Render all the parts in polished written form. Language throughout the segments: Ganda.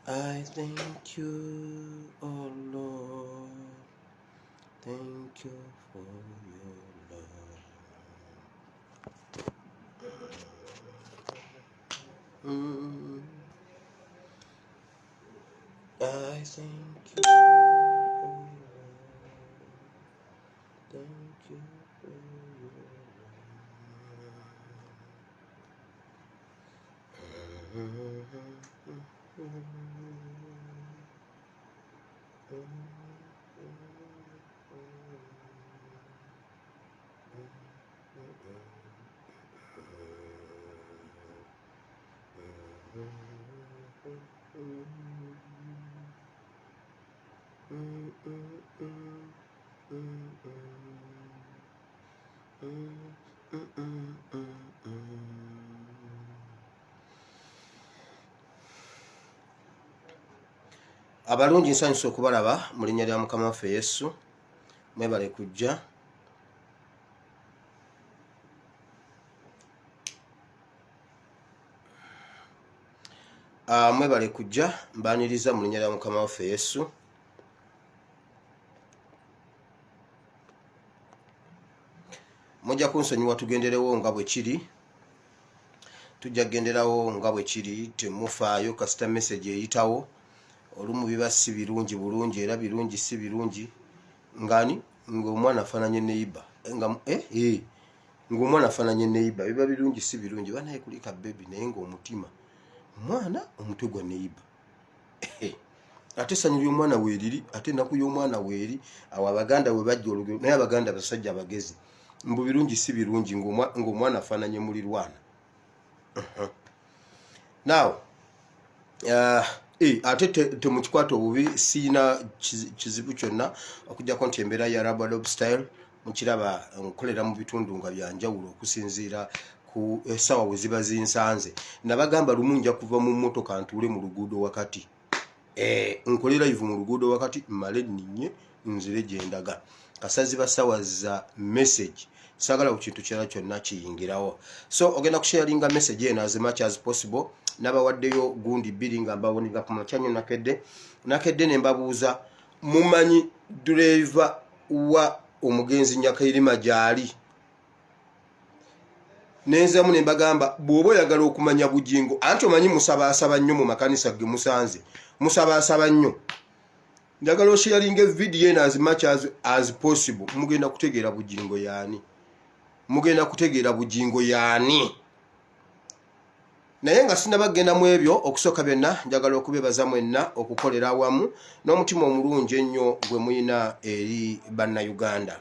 I thank you, oh Lord. Thank you for your love. I thank you, oh Lord. Thank you for your abalungi nsanyusa okubalaba mu linnya lya mukama waffe Yesu. Mwebale kujja. Mwebale kujja mbaniriza mu linnya lya mukama waffe Yesu. Mujja kunsonyiwa tugenderewo nga bwe kiri. Tujja kugenderawo nga bwe kiri, temufaayo kasita message eyitawo. Olumu biba si birungi bulungi era birungi si birungi. Ngani ng'omwana afaananye neiba ng'omwana afaananye neiba biba birungi si birungi. Banaye kulika baby naye ng'omutima mwana omutwe gwa neiba. Ate essanyu ly'omwana weeriri, ate ennaku y'omwana weeri. Awo abaganda we bajja olugero, naye abaganda basajja abagezi. Mbu birungi si birungi ng'omwana afaananye mulirwana. Now ate temukikwata obubi, siina kizibu kyonna okujjako nti embeera ya Rub style mukiraba nkolera mu bitundu nga byanjawulo okusinziira ku essaawa we ziba zinsanze. Nabagamba lumu nja kuva mu mmotoka ntuule mu luguudo wakati. Nkole live mu luguudo wakati mmale nninye nzire gye ndaga. Kasazi ba ssaawa za message sagala ku kintu kirala kyonna kiyingirawo. So ogenda kusharinga message eno as much as possible. Nabawaddeyo gundi bbiri nga mbawoninga ku makyanyo nakedde ne mbabuuza mumanyi driver wa omugenzi Nyakairima gyali. Nenzamu ne mbagamba bw'oba oyagala okumanya bugingo anti omanyi musabaasaba nnyo mu makanisa ge musanze. Musabaasaba nnyo. Njagala osharinga video eno as much as possible. Mugenda kutegeera bugingo yaani. Mugenda kutegeera bugingo yaani. Naye nga sinabagenda mu ebyo okusooka byonna njagala okubebaza mwenna okukolera awamu n'omutima omulungi ennyo gwe muyina eri bannayuganda.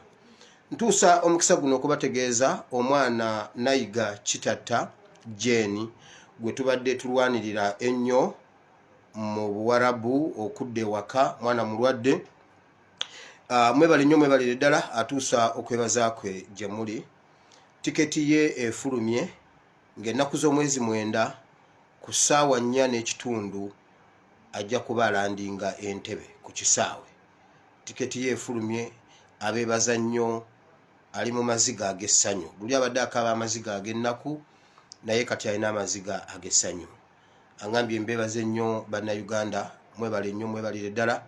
Ntuusa omukisa guno okubategeeza omwana Nayiga Kitatta Jeni gwe tubadde tulwanirira ennyo mu Buwarabu okudda ewaka, mwana mulwadde. Mwebale nnyo mwebalire ddala atuusa okwebaza kwe gye muli. Tiketi ye efulumye ng'ennaku z'omwezi 9 ku ssaawa 4:30 ajja kuba alandinga Entebbe ku kisaawe. Tiketi ye efulumye, abeebaza nnyo, ali mu maziga ag'essanyu. Luli abadde akaaba amaziga ag'ennaku naye kati alina amaziga ag'essanyu. Angambye mbeebaze nnyo bannayuganda, mwebale nnyo mwebalire ddala.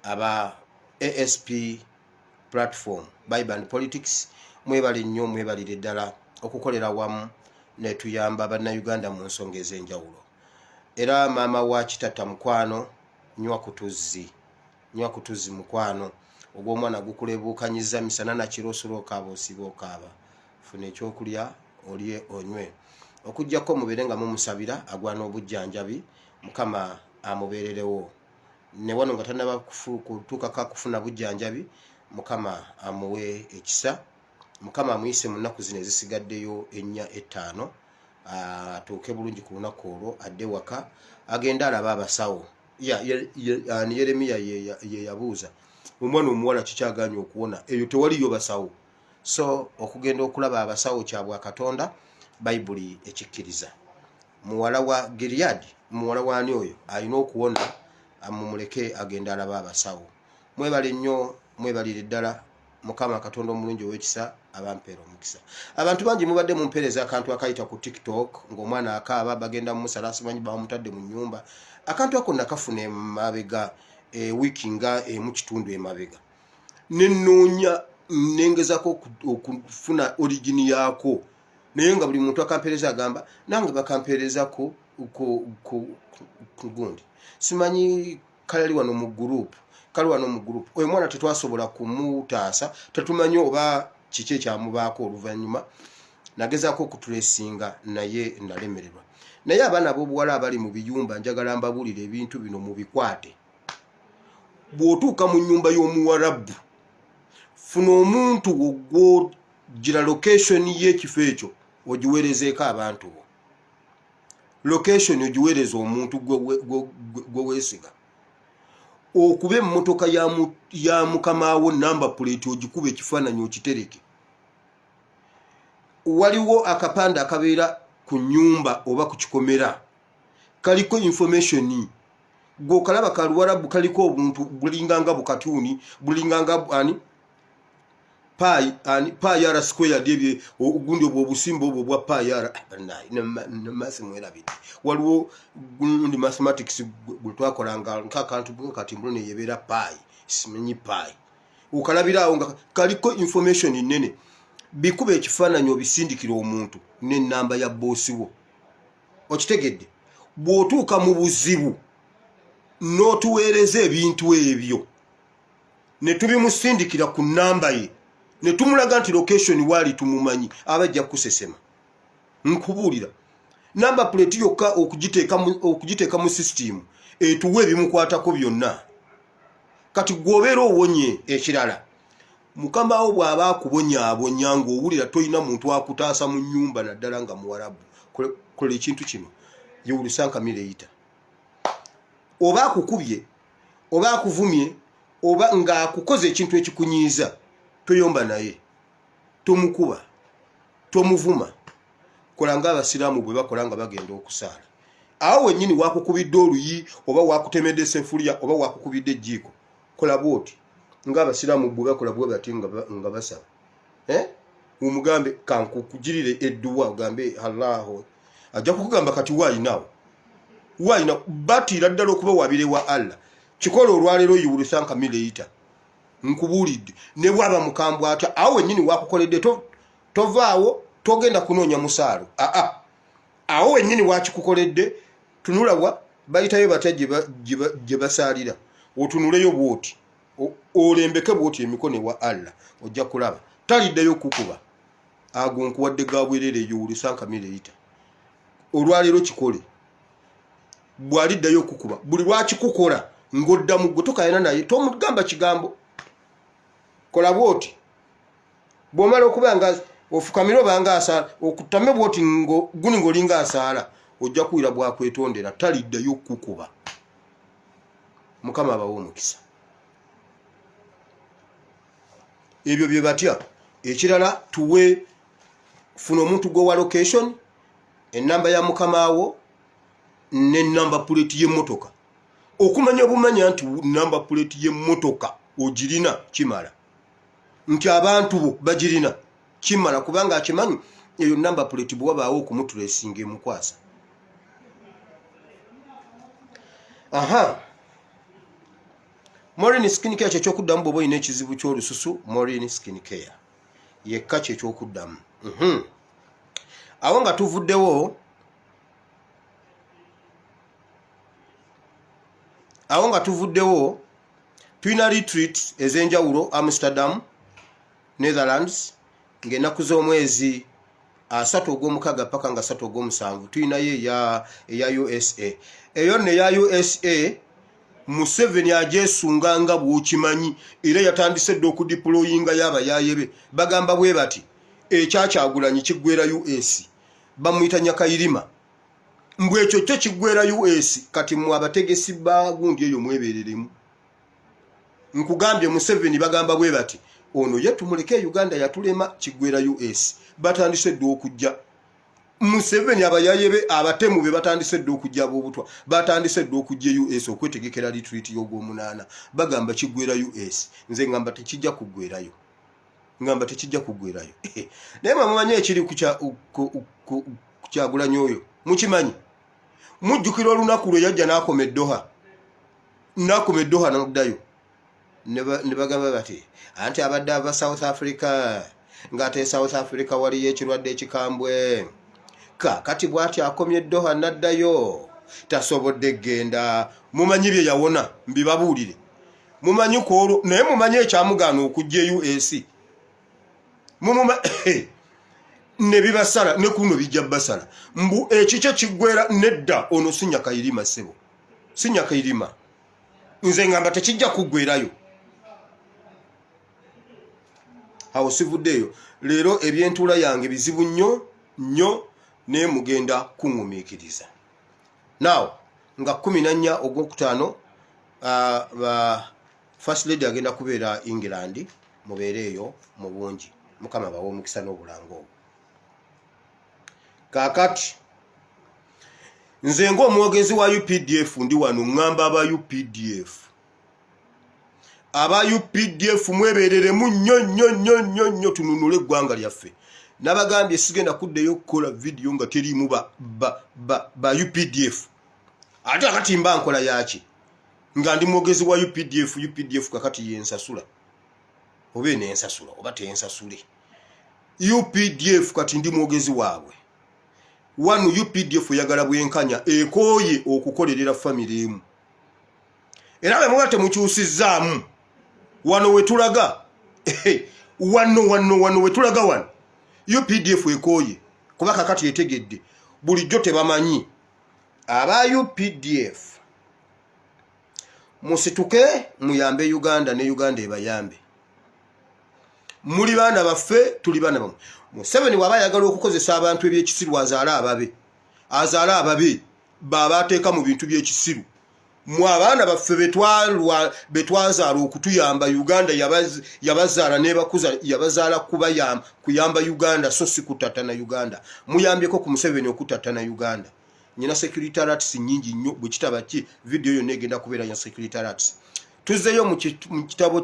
Aba ASP platform Bible and Politics mwebale nnyo mwebalire ddala okukolera wamu ne tuyamba bannayuganda mu nsonga ez'enjawulo. Era maama wa Kitatta mukwano, nywa kutuzzi mukwano. Ogw'omwana gukulebuukanyiza misana na kiro osula okaaba osiba okaaba. Funa ekyokulya olye onywe. Okujjako mubeere nga mumusabira agwana obujjanjabi, Mukama amubeererewo. Ne wano nga tannaba kutuukako kufuna bujjanjabi, Mukama amuwe ekisa. Mukama amuyise mu nnaku zino ezisigaddeyo 4-5 atuuke bulungi ku lunaku olwo adde waka agenda alaba abasawo. Yeremiya ye yabuuza omwana omuwala kikyaganye okuwona, eyo tewaliyo basawo. So okugenda okulaba abasawo kyabwa Katonda Bayibuli ekikkiriza. Muwala wa Gilead, muwala wani oyo alina okuwona, amumuleke agenda alaba abasawo. Mwebale nnyo mwebalire ddala mukama katonda omulungi ow'ekisa abampeera omukisa. Abantu bangi mubadde mumpeereza akantu akayita ku TikTok ng'omwana akaaba bagenda mumusala simanyi bamutadde mu nnyumba. Akantu ako nakafuna emabega wiiki nga emu kitundu emabega. Nenoonya nengezako okufuna origini yaako. Naye nga buli muntu akampeereza agamba nange bakampeerezako ku gundi. Simanyi kali wano mu group. Oyo mwana tetwasobola kumutaasa, tetumanyi oba kiki ekyamubaako oluvannyuma. Nagezaako okutulesinga naye nalemererwa. Naye abaana b'obuwala abali mu biyumba njagala mbabuulire ebintu bino mu bikwate. Bw'otuuka mu nnyumba y'Omuwarabu, funa omuntu ogwogira location y'ekifo ekyo ogiweerezeeko abantu bo. Location ogiweereza omuntu gwe weesiga. Okuba emmotoka ya mukamaawo number plate ogikuba ekifaananyi okitereke. Waliwo akapande akabeera ku nnyumba oba ku kikomera kaliko information gwokalaba ka Luwarabu kaliko obuntu bulinganga bukatuni bulinganga pi r square debye ogundi obusimba obwo bwa pi r namasi mwerabidde. Waliwo gundi mathematics gutwakolanga nkakantu kati mbulone yebera pi simenyi pi ukalabira nga kaliko information nene bikube ekifaananyi obisindikira omuntu n'ennamba ya boosi wo. Okitegedde bw'otuuka mu buzibu n'otuweereza ebintu ebyo ne tubimusindikira ku nnamba ye ne tumulaga nti location wali tumumanyi abajja kusesema. Nkubuulira namba plate yokka okugiteeka mu system etuwe bimukwatako byonna. Kati gwobeera owonye ekirala mukama wo bw'aba akubonyaabonya ng'owulira toyina muntu akutaasa mu nnyumba naddala nga Muwarabu, kola ekintu kino yewulusanka mireyita. Oba akukubye oba akuvumye oba ng'akukoze ekintu ekikunyiiza toyomba naye, tomukuba, tomuvuma. Kola ng'Abasiraamu bwe bakola nga bagenda okusaala. Awo wennyini wakukubidde oluyi oba wakutemedde sefulya oba wakukubidde ejjiiko, kola bw'oti ng'Abasiraamu bwe bakola bwe bati nga basaba. Umugambe kankukugirire edduwa ogambe Allahu ajja kukugamba kati waayinawo batiira ddala okuba wabire wa Allah. Kikola olwaleero yiwulusanka mireyita. Nkubuulidde ne bwaba mukambwe atya awo wennyini wakukoledde tovaawo togenda kunoonya musaalo. Awo wennyini wakikukoledde tunulawa bayitayo batya gye basaalira otunuleyo bw'oti olembeke bw'oti emikono wa Allah ojja kulaba taliddayo kukuba ago nkuwadde gabwerere yiwulusanka mireyita. Olwaleero kikole bw'aliddayo kukuba buli lwakikukola ng'oddamu gwe tokayana naye tomugamba kigambo. Kola bw'oti bw'omala okuba nga ofukamira obanga asaala okutame bw'oti guni ng'olinga asaala ojja kuwira bwakwetondera taliddayo kukuba. Mukama abawe omukisa. Ebyo bye batya. Ekirala tuwe funa omuntu gwowa location ennamba ya mukamaawo n'ennamba plate y'emmotoka. Okumanya obumanya nti namba plate y'emmotoka ogirina kimala nti abantu bo bagirina kimala kubanga akimanyi eyo namba plate bwe wabaawo okumutulesinga emukwasa. Morin skin care kyekyokkuddamu bw'oba olina ekizibu ky'olususu. Morin skin care yekka kyekyokuddamu. Awo nga tuvuddewo tulina retreat ez'enjawulo Amsterdam, Netherlands ng'ennaku z'omwezi 3 ogw'omukaaga paka nga 3 ogw'omusanvu. Tulinayo eya USA. Eyo ne ya USA Museveni ajesunga nga bw'okimanyi era yatandise dde okudiployinga y'abayaaye be. Bagamba bwe bati ekyakyagulanyi kiggwera US bamuyita Nyakayirima mbwe ekyo kyo kiggwera US kati mu abategesi ba gundi eyo mwebereremu. Nkugambye Museveni bagamba bwe bati ono ye tumuleke Uganda yatulema kiggwera US batandise dde okujja. Museveni abayaaye be abatemu be batandise dde okujja ab'obutwa batandise dde okujja US okwetegekera retreat y'ogw'omunaana bagamba kiggwera US. Nze ngamba tekijja kuggwerayo. ngamba tekijja kugwerayo naye mumanyi ekiri ku Kyagulanyi oyo mukimanyi mujjukira olunaku lwe yajja n'akoma Eddoha n'addayo ne bagamba bati anti abadde ava South Africa ng'ate South Africa waliyo ekirwadde ekikambwe kati bw'ati akomye Eddoha n'addayo tasobodde genda. Mumanyi bye yawona mbibabuulire, mumanyi ko naye mumanyi ekyamugaana okujja US ne bibasala ne kuno bijja basala mbu ekikyo kiggwera nedda ono Sinyakayirima ssebo Sinyakayirima nze ngamba tekijja kuggwerayo. Awo sivuddeyo leero ebyentula yange bizibu nnyo ne mugenda kungumiikiriza. Now nga 14 Ogwokutaano First Lady agenda kubeera England, mubeereeyo mu bungi, Mukama bawe omukisa n'obulango obwo. Kaakati nze ng'omwogezi wa UPDF ndi wano ngamba aba UPDF mwebereremu nnyo tununule eggwanga lyaffe. Nabagambye sigenda kuddeyo okukola video nga teriimu ba UPDF. Ate akati mba nkola yaki nga ndi mwogezi wa UPDF kakati yensasula obe nensasula oba tensasule. UPDF kati ndi mwogezi waabwe. Wano UPDF yagala bwenkanya ekooye okukolerera family emu. Era bwe mwate mukyusizzaamu wano wetulaga wano wetulaga wano UPDF ekooye kuba kakati yetegedde bulijjo tebamanyi aba UPDF musituke muyambe Uganda ne Uganda ebayambe. Muli baana baffe tuli baana bamwe. Museveni waba yagala okukozesa abantu ebyekisiru azaala ababe baba ateeka mu bintu by'ekisiru. Mu abaana baffe betwazaala okutuyamba Uganda yabazaala nebakuza yabazaala kuyamba Uganda so si kutatana Uganda. Muyambyeko ku Museveni okutatana Uganda. Nyina security alerts nyingi nnyo bwe kitaba ki video yo negenda kubeera ya security alerts. Tuzzeyo mu kitabo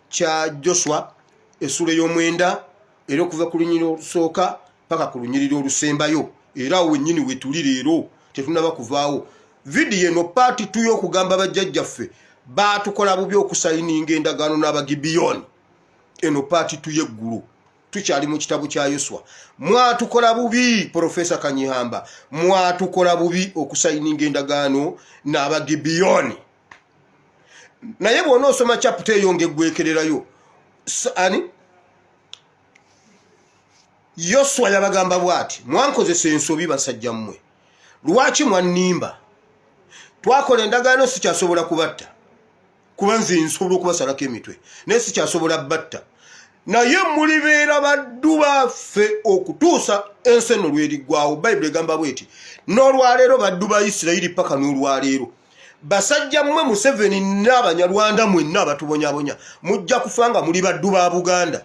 kya Joshua essula y'omwenda era okuva ku lunyiriro olusooka paka ku lunyiriro olusembayo era wennyini wetuli leero tetunaba kuvaawo. Video eno part 2 y'okugamba bajjajjaffe baatukola bubi okusayininga endagaano n'abagibiyoni. Eno part 2 y'eggulu tukyali mu kitabo kya Yoswa. Mwatukola bubi Professor Kanyihamba, mwatukola bubi okusayininga endagaano n'abagibiyoni. Naye bw'ona osoma chapter eyo ng'eggwekererayo Yoswa yabagamba bw'ati, mwankozesa ensobi basajja mmwe, lwaki mwannimba? Twakola endagaano sikyasobola kubatta kuba nze nsobola okubasalako emitwe naye sikyasobola batta, naye mulibeera baddu baffe okutuusa ensi eno lweriggwawo. Bayibuli egamba bw'eti, n'olwaleero baddu ba Isirayiri paka n'olwaleero. Basajja mmwe Museveni n'Abanyarwanda mwenna abatubonyabonya mujja kufanga muli baddu ba Buganda,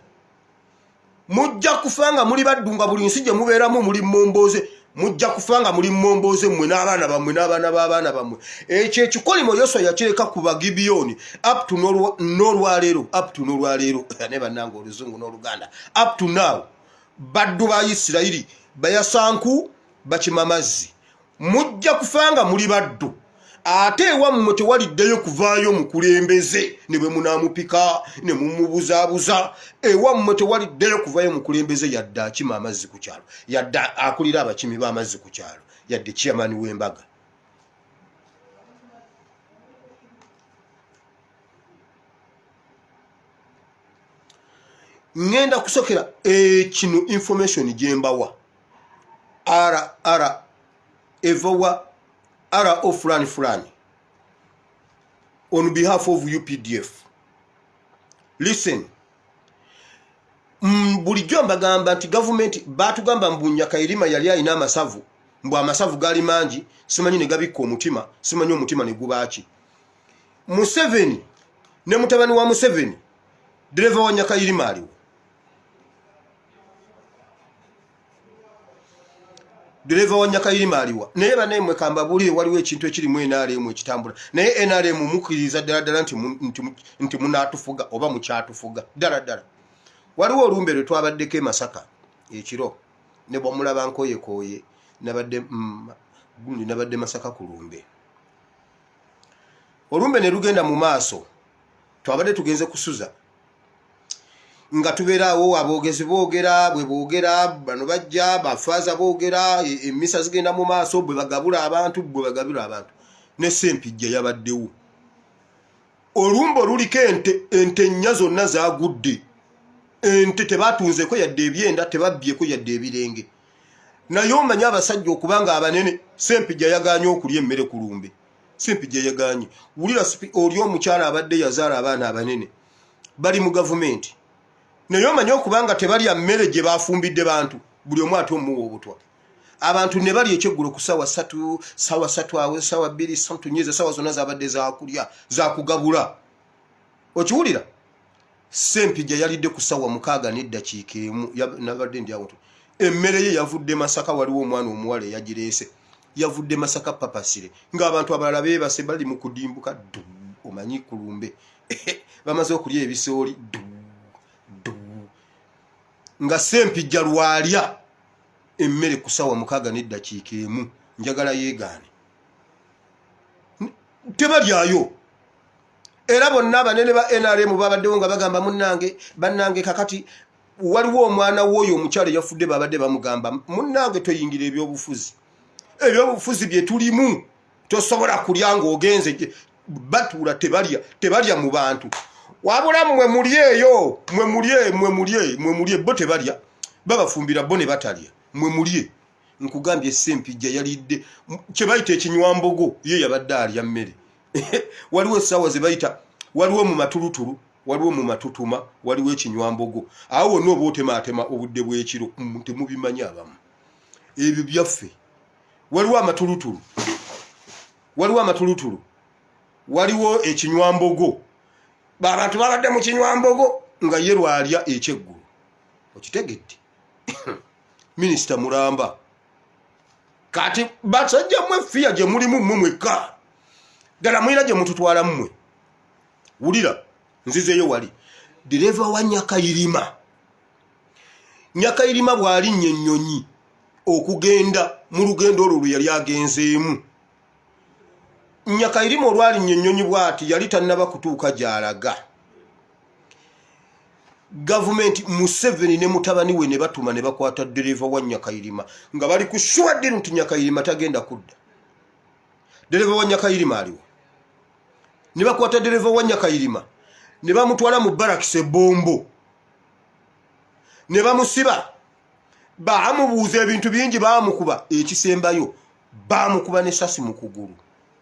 mujja kufanga muli baddu nga buli nsi gye mubeeramu muli mmomboze, mujja kufanga muli mmomboze mmwe n'abaana bammwe n'abaana b'abaana bammwe. Ekyo ekikolimo Yoswa yakireka ku Bagibiyoni up to n'olwaleero ne bannanga Oluzungu n'Oluganda up to now baddu ba Isirayiri bayasanku bakima mazzi. Mujja kufanga muli baddu ate ewammwe tewaliddeyo kuvaayo mukulembeze ne bwe munaamupika ne mumubuzaabuza. Ewammwe tewaliddeyo kuvaayo mukulembeze yadde akima amazzi ku kyalo, yadde akulira abakimi b'amazzi ku kyalo, yadde chairman w'embaga. Ngenda kusokera kino information gyembawa ara evawa ara of fulani on behalf of UPDF. Listen, bulijjo mbagamba nti government batugamba mbu Nyakayirima yali alina amasavu, mbu amasavu gali mangi, simanyi ne gabikka omutima, simanyi omutima ne gubaaki. Museveni ne mutabani wa Museveni dereva wa Nyakayirima aliwo. Dereva wa Nyakayirima aliwa. Naye banaye mwe kamba buli waliwo ekintu ekirimu NRM ekitambula. Naye NRM mukiriza ddala nti munatufuga oba mukyatufuga ddala. waliwo olumbe lwe twabaddeko e Masaka ekiro ne bwamulaba nkoyekoye nabadde Masaka ku lumbe. Olumbe ne lugenda mu maaso twabadde tugenze kusuza nga tubeerawo aboogezi boogera bwe boogera bano bajja bafaaza boogera emmisa zigenda mu maaso bwe bagabula abantu ne Ssempijja yabaddewo. Olumbe luliko ente nnya zonna zaagudde. Ente tebatunzeko yadde ebyenda tebabbyeko yadde ebirenge. Naye omanyi abasajja okubanga abanene Ssempijja yagaanye okulya emmere ku lumbe. Ssempijja yagaanye. Wulira oli omukyala abadde yazaala abaana abanene bali mu gavumenti. Naye omanyi okubanga tebalya mmere gye bafumbidde bantu buli omu ate omuwa obutwa. Abantu ne bali ekyeggulo ku ssaawa 3 ssaawa 3 awo ssaawa 2 santunyeze ssaawa zonna zabadde zakulya zakugabula. Okiwulira? Ssempijja yalidde ku ssaawa 6:1 nabadde ndi awo. Emmere ye yavudde Masaka, waliwo omwana omuwala eyagireese yavudde Masaka papasire ng'abantu abalala beebase bali mu kudimbuka omanyi ku lumbe bamaze okulya ebisooli nga Ssempijja lwalya emmere ku ssaawa 6:1 njagala yeegaane tebalyayo. Era bonna abanene ba NRM babaddewo nga bagamba bannange kakati waliwo omwana w'oyo omukyala yafudde babadde bamugamba munnange toyingira ebyobufuzi bye tulimu tosobola kulya ng'ogenze batuula tebalya mu bantu wabula mmwe mulye bo tebalya babafumbira bo ne batalya mmwe mulye. Nkugambye Ssempijja yalidde kye bayita ekinywambogo ye yabadde alya mmere. Waliwo essaawa ze bayita waliwo mu matulutulu waliwo mu matutuma waliwo ekinywambogo awo wonna oba otemaatema obudde bw'ekiro temubimanyi abamu ebyo byaffe. Waliwo amatulutulu waliwo ekinywambogo abantu babadde mu kinywambogo nga ye lwalya ekyeggulu. Okitegedde? Minisita Mulamba kati basajja mmwe fiya gye mulimu mmwe mwekka ddala mulina gye mututwala mmwe. Wulira nzizeyo wali direva wa Nyakayirima bw'alinnye ennyonyi okugenda mu lugendo olwo lwe yali agenzeemu. Nyakayirima olwalinnye ennyonyi bw'ati yali tannaba kutuuka gy'alaga. Gavumenti Museveni ne mutabani we ne batuma ne bakwata dereva wa Nyakayirima nga bali ku shuwadde nti Nyakayirima tagenda kudda. Dereva wa Nyakayirima aliwo. Ne bakwata dereva wa Nyakayirima ne bamutwala mu barakise Bombo ne bamusiba baamubuuza ebintu bingi baamukuba ekisembayo baamukuba n'essasi mu kugulu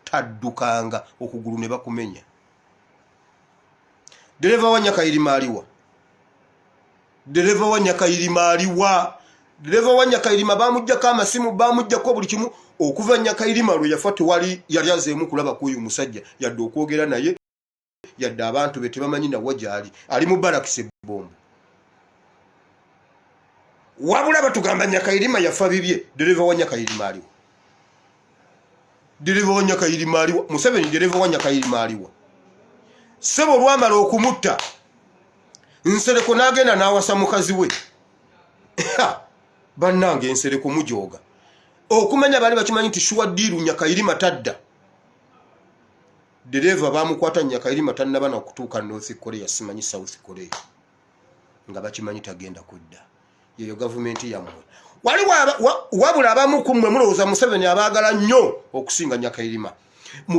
taddukanga okugulu ne bakumenya. Dereva wa Nyakayirima aliwa. Dereva wa Nyakayirima bamuggyako amasimu bamuggyako buli kimu okuva Nyakayirima lwe yafa tewali yali azeemu kulaba k'oyo musajja yadde okwogera naye yadde abantu be tebamanyi nawa gy'ali ali mu barakise Bombo. Wabula batugamba Nyakayirima yafa bibye. Dereva wa Nyakayirima aliwa. Museveni dereva wa Nyakayirima aliwa. Ssebo lwamala okumutta Nsereko n'agenda n'awasa mukazi we. Bannange Nsereko mujooga okumanya bali bakimanyi nti shuwaddiiru Nyakayirima tadda. Dereva bamukwata Nyakayirima tannaba na kutuuka North Korea simanyi South Korea nga bakimanyi tagenda kudda. Yeyo gavumenti yammwe. Wabula abamu ku mmwe mulowooza Museveni abaagala nnyo okusinga Nyakayirima.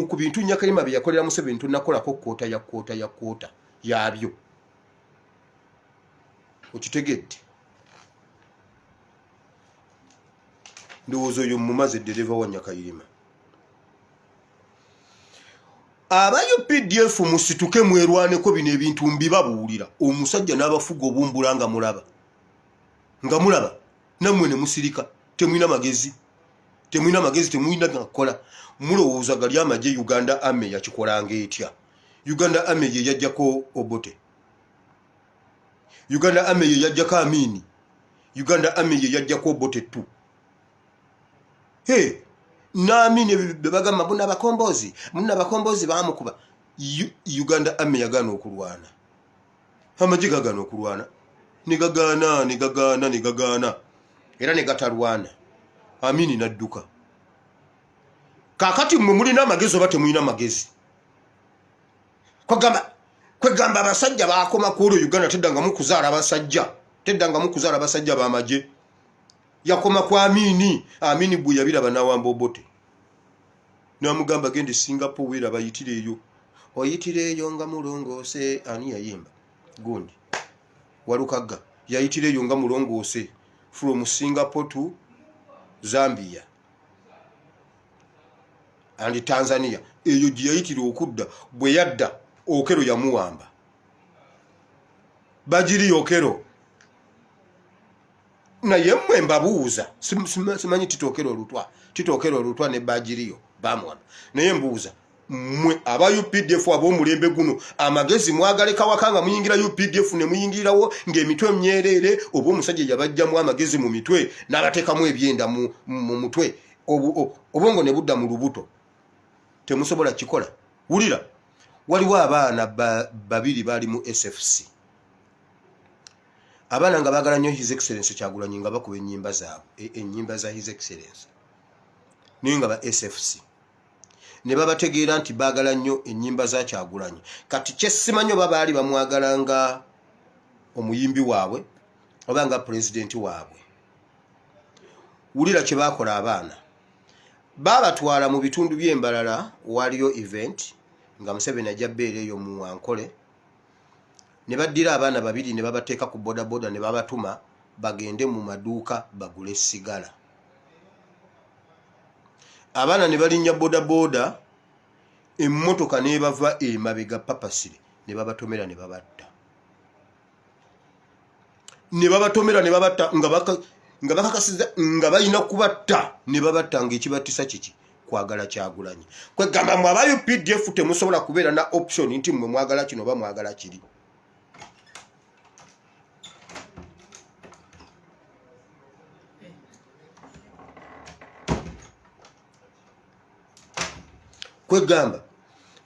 Ku bintu Nyakayirima bye yakolera Museveni tunnakolako kkoota yabyo. Okitegedde? Ndowooza oyo mumaze dereva wa Nyakayirima. Aba UPDF musituke mwerwaneko bino ebintu mbibabuulira. Omusajja n'abafuga obumbula nga mulaba nammwe ne musirika. Temulina magezi temulina gakola. Mulowooza gali amagye Uganda Army yakikolanga etya? Uganda Army ye yajjako Obote. Uganda Army ye yajjako Amini. Uganda Army ye yajjako Obote tu. N'Amini bagamba muna abakombozi baamukuba. Uganda Army yagaana okulwana. Amagye gagaana okulwana. negagaana era negatalwana Amini nadduka kakati mwe mulina amagezi oba temulina amagezi kwegamba abasajja bakoma ku Uganda teddangamu kuzaala abasajja b'amagye yakoma ku Amini bwe yabira banawamba obote namugamba gende Singapore wera bayitireeyo oyitireeyo nga mulongoose ani yayimba gundi Walukaga yayitireeyo nga mulongoose from Singapore to Zambia and Tanzania eyo gye yayitira okudda bwe yadda Okero yamuwamba Bajiri Okero naye mmwe mbabuuza simanyi titokero olutwa ne Bajiriyo bamuwamba naye mbuuza mmwe aba UPDF ab'omulembe guno amagezi mwagaleka wakanga muyingira UPDF ne muyingirawo ng'emitwe mnyerere oba omusajja yabajjamu amagezi mu mitwe n'abateekamu ebyenda mu mutwe obongo ne budda mu lubuto temusobola kikola wulira waliwo abaana babiri bali mu SFC abaana nga baagala nnyo His Excellency Kyagulanyi nga bakuba ennyimba zaabwe ennyimba za His Excellency naye nga ba SFC ne babategeera nti baagala nnyo ennyimba za Kyagulanyi kati kyesimanyi oba baali bamwagala nga omuyimbi waabwe oba nga pulezidenti waabwe wulira kye baakola abaana baabatwala mu bitundu by'embalala waliyo event nga Museveni ajja bbeera eyo mu Wankole ne baddira abaana babiri ne babateeka ku bodaboda ne babatuma bagende mu maduuka bagule sigala abaana ne balinnya bodaboda emmotoka ne bava emabega papasire ne babatomera ne babatta nga bakakasiza nga balina kubatta ne babatta ng'ekibattisa kiki kwagala Kyagulanyi kwegamba mwe aba UPDF temusobola kubeera na option nti mwe mwagala kino oba mwagala kiri kwegamba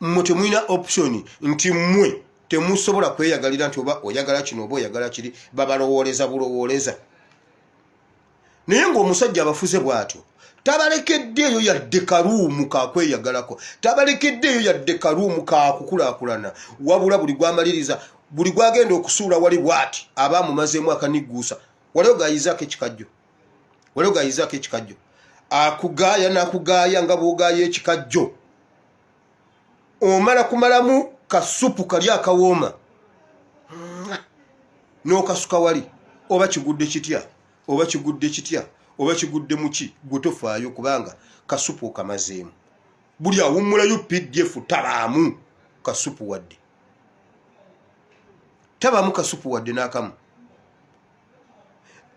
mmwe temulina option nti mmwe temusobola kweyagalira nti oba oyagala kino oba oyagala kiri babalowooleza bulowooleza naye ng'omusajja abafuze bw'atyo tabalekeddeeyo yadde kaluumu kakweyagalako tabalekeddeeyo yadde kaluumu kakukulaakulana wabula buli gwamaliriza buli gwagenda okusuula wali bw'ati aba amumazeemu akanigguusa waliwo gayizaako ekikajjo akugaaya n'akugaaya nga bw'ogaaya ekikajjo omala kumalamu kasupu kali akawooma n'okasuka wali oba kigudde kitya oba kigudde muki gwe tofaayo kubanga kasupu okamazeemu buli awummula UPDF tabaamu kasupu wadde n'akamu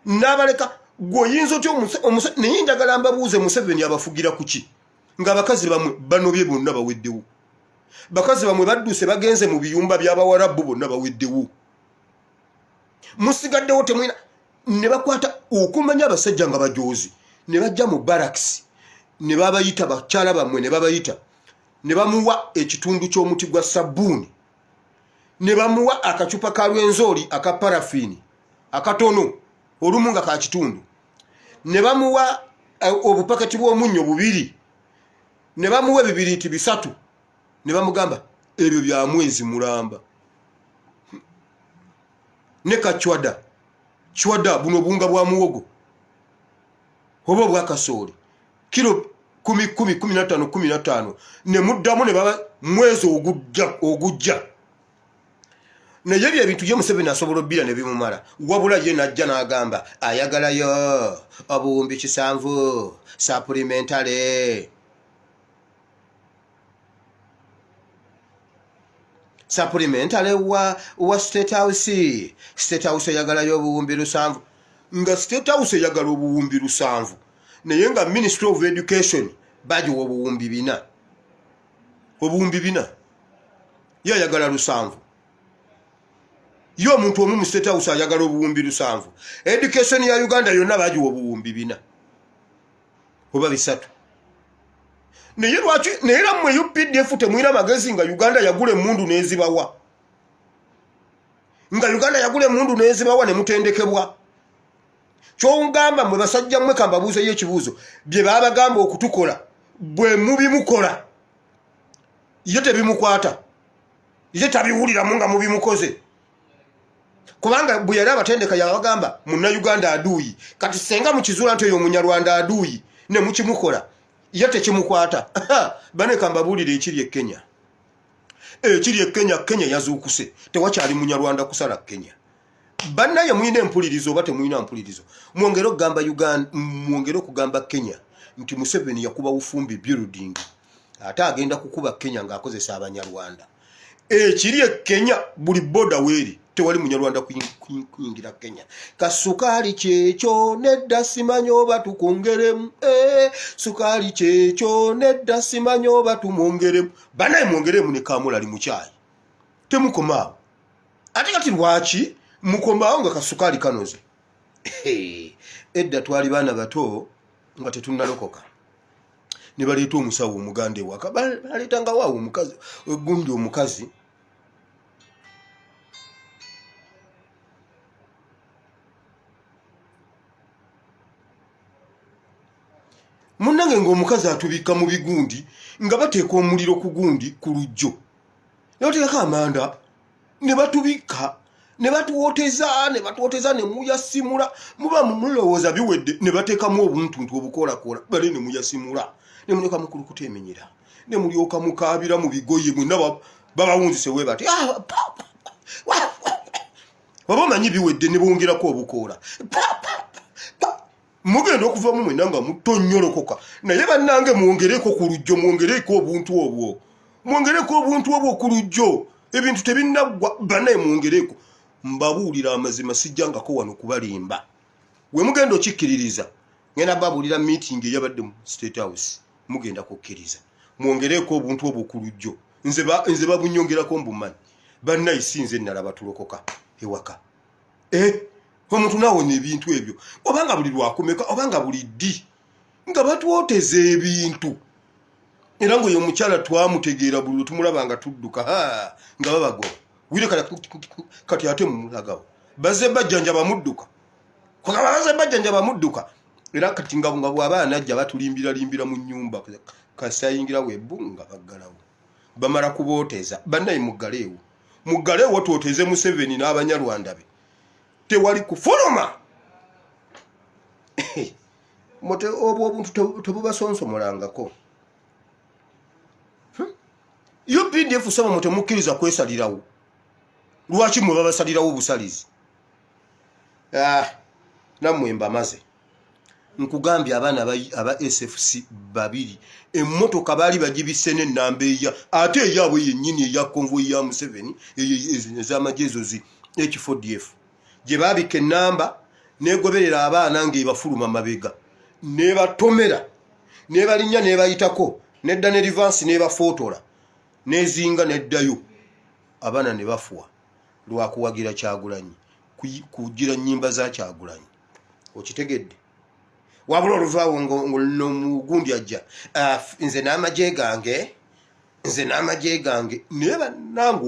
n'abaleka gweoyinza otya naye njagala mbabuuze Museveni abafugira kuki ng'abakazi bamwe banobye bonna baweddewo bakazi bamwe badduse bagenze mu biyumba by'abawarabu bonna baweddewo musigaddewo temwina ne bakwata okumanya abasajja nga bajoozi ne bajja mu barracks ne babayita bakyala bamwe ne babayita ne bamuwa ekitundu ky'omuti gwa sabbuuni ne bamuwa akacupa ka lwenzoli aka parafini akatono olumu nga ka kitundu ne bamuwa obupaketi bw'omunnyo bubiri ne bamuwa ebibiriiti bisatu ne bamugamba ebyo bya mwezi mulamba ne kachwada buno bunga bwa muwogo oba bwa kasooli kilo 10 ne muddamu ne baba mwezi ogujja naye bye bintu ye Museveni asobola obbira ne bimumala wabula ye najja n'agamba ayagalayo obuwumbi 7 supplementary wa State House eyagalayo obuwumbi 7 nga State House eyagala obuwumbi 7 naye nga Ministry of Education bagiwa obuwumbi 4 ye ayagala 7 yo omuntu omu mu State House ayagala obuwumbi 7 education ya Uganda yonna bagiwa obuwumbi 4 oba 3 naye lwaki naye mmwe UPDF temwira magezi nga Uganda yagula emmundu n'ezibawa nga Uganda yagule mundu nezibawa ne mutendekebwa kyongamba mwe basajja mmwe kambabuuze y'ekibuuzo bye babagamba okutukola bwe mubimukola ye tebimukwata ye tabiwuliramu nga mubimukoze kubanga bwe yali abatendeka yabagamba Munnayuganda aduuyi kati senga mukizula nti oyo Munyarwanda aduuyi ne mukimukola ye tekimukwata bane kambabuulire ekiri e Kenya ekiri e Kenya yazuukuse tewakyali Munyarwanda kusala Kenya bannaye muyina empulirizo oba temuyina mpulirizo mwongere okugamba Uganda mwongere okugamba Kenya nti Museveni yakuba bufumbi building ate agenda kukuba Kenya ng'akozesa Abanyarwanda ekiri e Kenya buli boda weeri tewali Munyarwanda kuyingira Kenya kasukali kyekyo nedda simanyi oba tukongeremu sukali kyekyo nedda simanyi oba tumwongeremu bannaye mwongeremu ne Kamula ali mu kyayi temukomaawo ate kati lwaki mukomaawo nga kasukali kanoze edda twali baana bato nga tetunnalokoka ne baleeta omusawo omuganda ewaka baleetanga waawo omukazi gundi omukazi munnange ng'omukazi atubika mu bigundi nga bateeka omuliro ku gundi ku lujjo ne bateekako amanda ne batubika ne batuwoteza ne muyasimula muba mulowooza biwedde ne bateekamu obuntuntu obukoolakoola bale ne muyasimula ne mulyoka mukulukuta emenyera ne mulyoka mukaabira mu bigoye mwenna babawunzise we bati baba omanyi biwedde ne bongerako obukoola mugenda okuvamu mwenna nga mutonyolokoka naye bannange mwongereko ku lujjo mwongereko obuntu obwo ku lujjo ebintu tebinnaggwa bannaye mwongereko mbabuulira amazima sijjangako wano kubalimba we mugenda okikkiririza ngenda babuulira meeting eyabadde mu State House mugenda kukkiriza mwongereko obuntu obwo ku lujjo nze babunyongerako mbumanyi bannaye sinze nalaba tulokoka ewaka omuntu nawona ebintu ebyo obanga buli lwakomeka obanga buli ddi nga batuwoteza ebintu era ng'oyo omukyala twamutegeera buli tumulaba nga tudduka nga babagoba wire kati ate mumulagawo bazze bajjanjaba mudduka era kati nga bw'aba anajja batulimbiralimbira mu nnyumba kasayingira webbu nga baggalawo bamala kubooteza bannaye muggaleewo twoteze Museveni n'Abanyarwanda be tewali kufuluma mote obwo obuntu tebubasonsomolangako UPDF saba mote mukkiriza kwesalirawo lwaki mwe babasalirawo obusalizi nammwe mbamaze nkugambye abaana aba SFC babiri emmotoka baali bagibise n'ennamba eya ate eyaabwe yennyini eya konvoyi ya Museveni ez'amagye ezo H4DF gye baabika ennamba negoberera abaana ng'ebafuluma mabega nebatomera nebalinnya nebayitako nedda ne rivansi nebafootola nezinga neddayo abaana ne bafuwa lwakuwagira Kyagulanyi kugira nnyimba za Kyagulanyi okitegedde wabula oluvaawo ng'omugundi ajja nze n'amagye gange naye bannange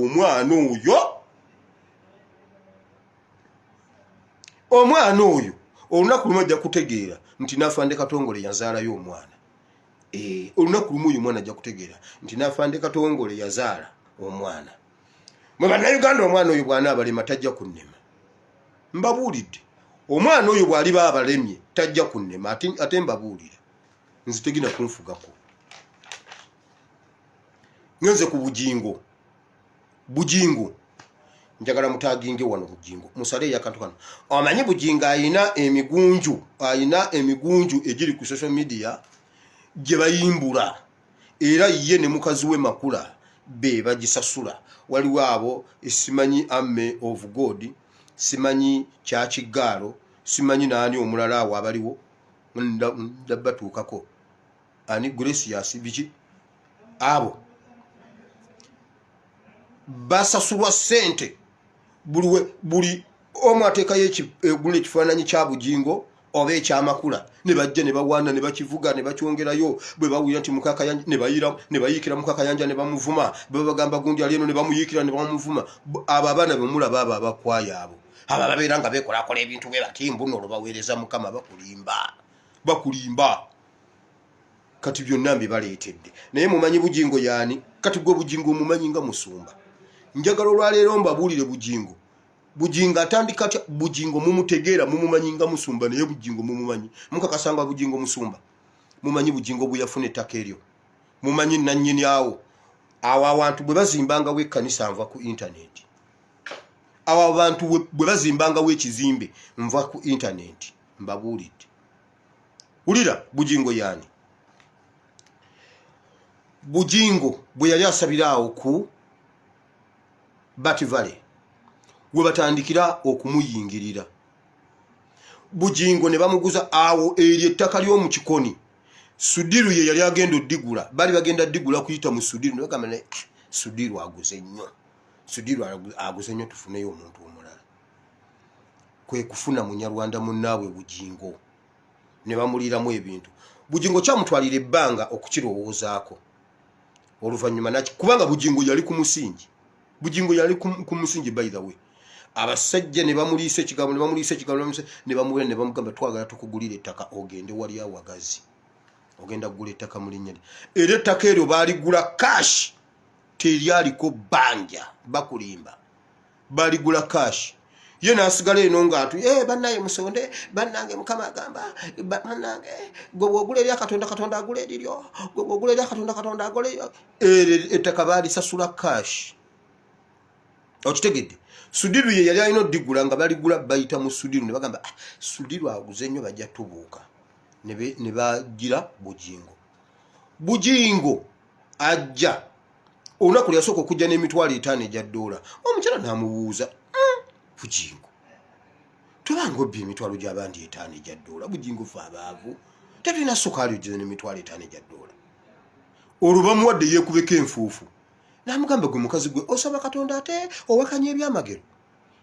omwana oyo olunaku lumu ajja kutegeera nti Nafande Katongole yazaalayo omwana olunaku lumu oyo omwana ajja kutegeera nti Nafande Katongole yazaala omwana mwe bannayuganda omwana oyo bwana abalema tajja kunnema mbabuulidde omwana oyo bw'ali baabalemye tajja kunnema ate mbabuulire nze tegina kunfugako ngenze ku bugingo njagala mutaginge wano bugingo musale yakantu kano amanyi bugingo ayina emigunju egiri ku social media gye bayimbula era ye ne mukazi we Makula be bagisasula waliwo abo simanyi Amme of God simanyi Kyakigaalo simanyi naani omulala awo abaliwo ndabatuukako ani Gracious biki abo basasulwa sente buli omu ateekayo ekifaananyi kya bugingo oba ekyamakula ne bajja ne bawaana ne bakivuga ne bakyongerayo bwe bawulira nti mukaka yanja ne bayiikira mukaka yanja ne bamuvuma bwe bagamba gundi ali eno ne bamuyiikira ne bamuvuma abo abaana be mulaba abo abakwaya abo abo ababeera nga beekolakola ebintu bwe bati mbuno olwobaweereza mukama bakulimba kati byonna mbibaleetedde naye mumanyi bugingo yaani kati gwe bugingo mumanyi nga musumba njagala olwaleero mbabuulire bugingo atandika atya bugingo mumutegeera mumumanyi nga musumba naye bugingo mumumanyi mukakasanga bugingo musumba mumanyi bugingo buyafuna ettaka eryo mumanyi nannyini awo abantu bwe bazimbangawo ekkanisa nva ku intaneti awo abantu bwe bazimbangawo ekizimbe nva ku intaneti mbabuulidde wulira bugingo yaani bugingo bwe yali asabira awo ku Bativale we batandikira okumuyingirira bugingo ne bamuguza awo eri ettaka ly'omu kikoni Sudiru ye yali agenda oddigula bali bagenda ddigula kuyita mu Sudiru ne bagamba ne Sudiru aguze nnyo tufuneyo omuntu omulala kwe kufuna munyarwanda munnaabwe bugingo ne bamuliramu ebintu bugingo kyamutwalira ebbanga okukirowoozaako oluvannyuma naki kubanga bugingo yali ku musingi by the way abasajja ne bamuliisa ekigambo ne bamubera ne bamugamba twagala tukugulira ettaka ogende wali awagazi ogenda kugula ettaka mu linnya era ettaka eryo baaligula cash teryaliko bbanja bakulimba baaligula cash ye n'asigala eno ng'atu bannaye musonde bannange mukama agamba bannange gwe bw'ogula eri katonda agula eriryo gwe bw'ogula eri katonda agula eryo ettaka baalisasula cash okitegedde Sudiru ye yali alina oddigula nga baligula bayita mu Sudiru ne bagamba Sudiru aguze nnyo bajja tubuuka ne bagira bugingo ajja olunaku lyasooka okujja n'emitwalo 5 egya $. Omukyala n'amubuuza bugingo tubanga obbi emitwalo gy'abandi 5 egya $. Bugingo fe abaavu tetulina sukaali ojjeze n'emitwalo 5 egya $. olwo bamuwadde yeekubeko enfuufu n'amugamba gwe mukazi gwe osaba katonda ate owakanya ebyamagero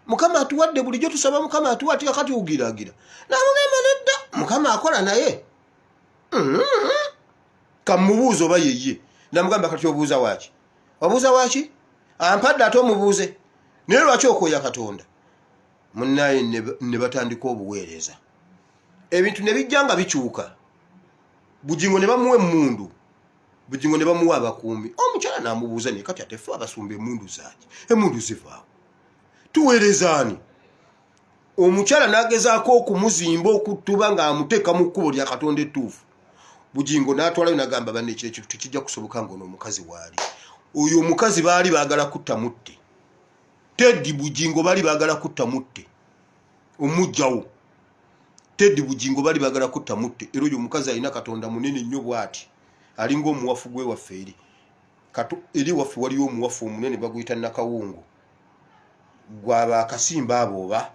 mukama atuwadde bulijjo tusaba mukama atuwadde kati ugiraagira n'amugamba nedda mukama akola naye kamubuuza oba yeye n'amugamba kati obuuza waaki ampadde ate omubuuze naye lwaki okooya katonda munnaye ne batandika obuweereza ebintu ne bijja nga bikyuka bugingo ne bamuwa emmundu bugingo ne bamuwa abakuumi omukyala n'amubuuza naye kati ate ffe abasumba emmundu zaaki emmundu zivaawo tuweerezaani omukyala n'agezaako okumuzimba okuttuba ng'amuteeka mu kkubo lya katonda ettuufu bugingo n'atwalayo n'agamba banne ekyo tekijja kusoboka ng'omukazi waali oyo omukazi baali baagala kutta mutte Teddi bugingo bali baagala kutta mutte omujjawo Teddi bugingo bali baagala kutta mutte era oyo omukazi alina katonda munene nnyo bw'ati alinga omuwafu gwe waffe eri waffe waliyo omuwafu omunene baguyita nakawungu gwaba akasimba abo oba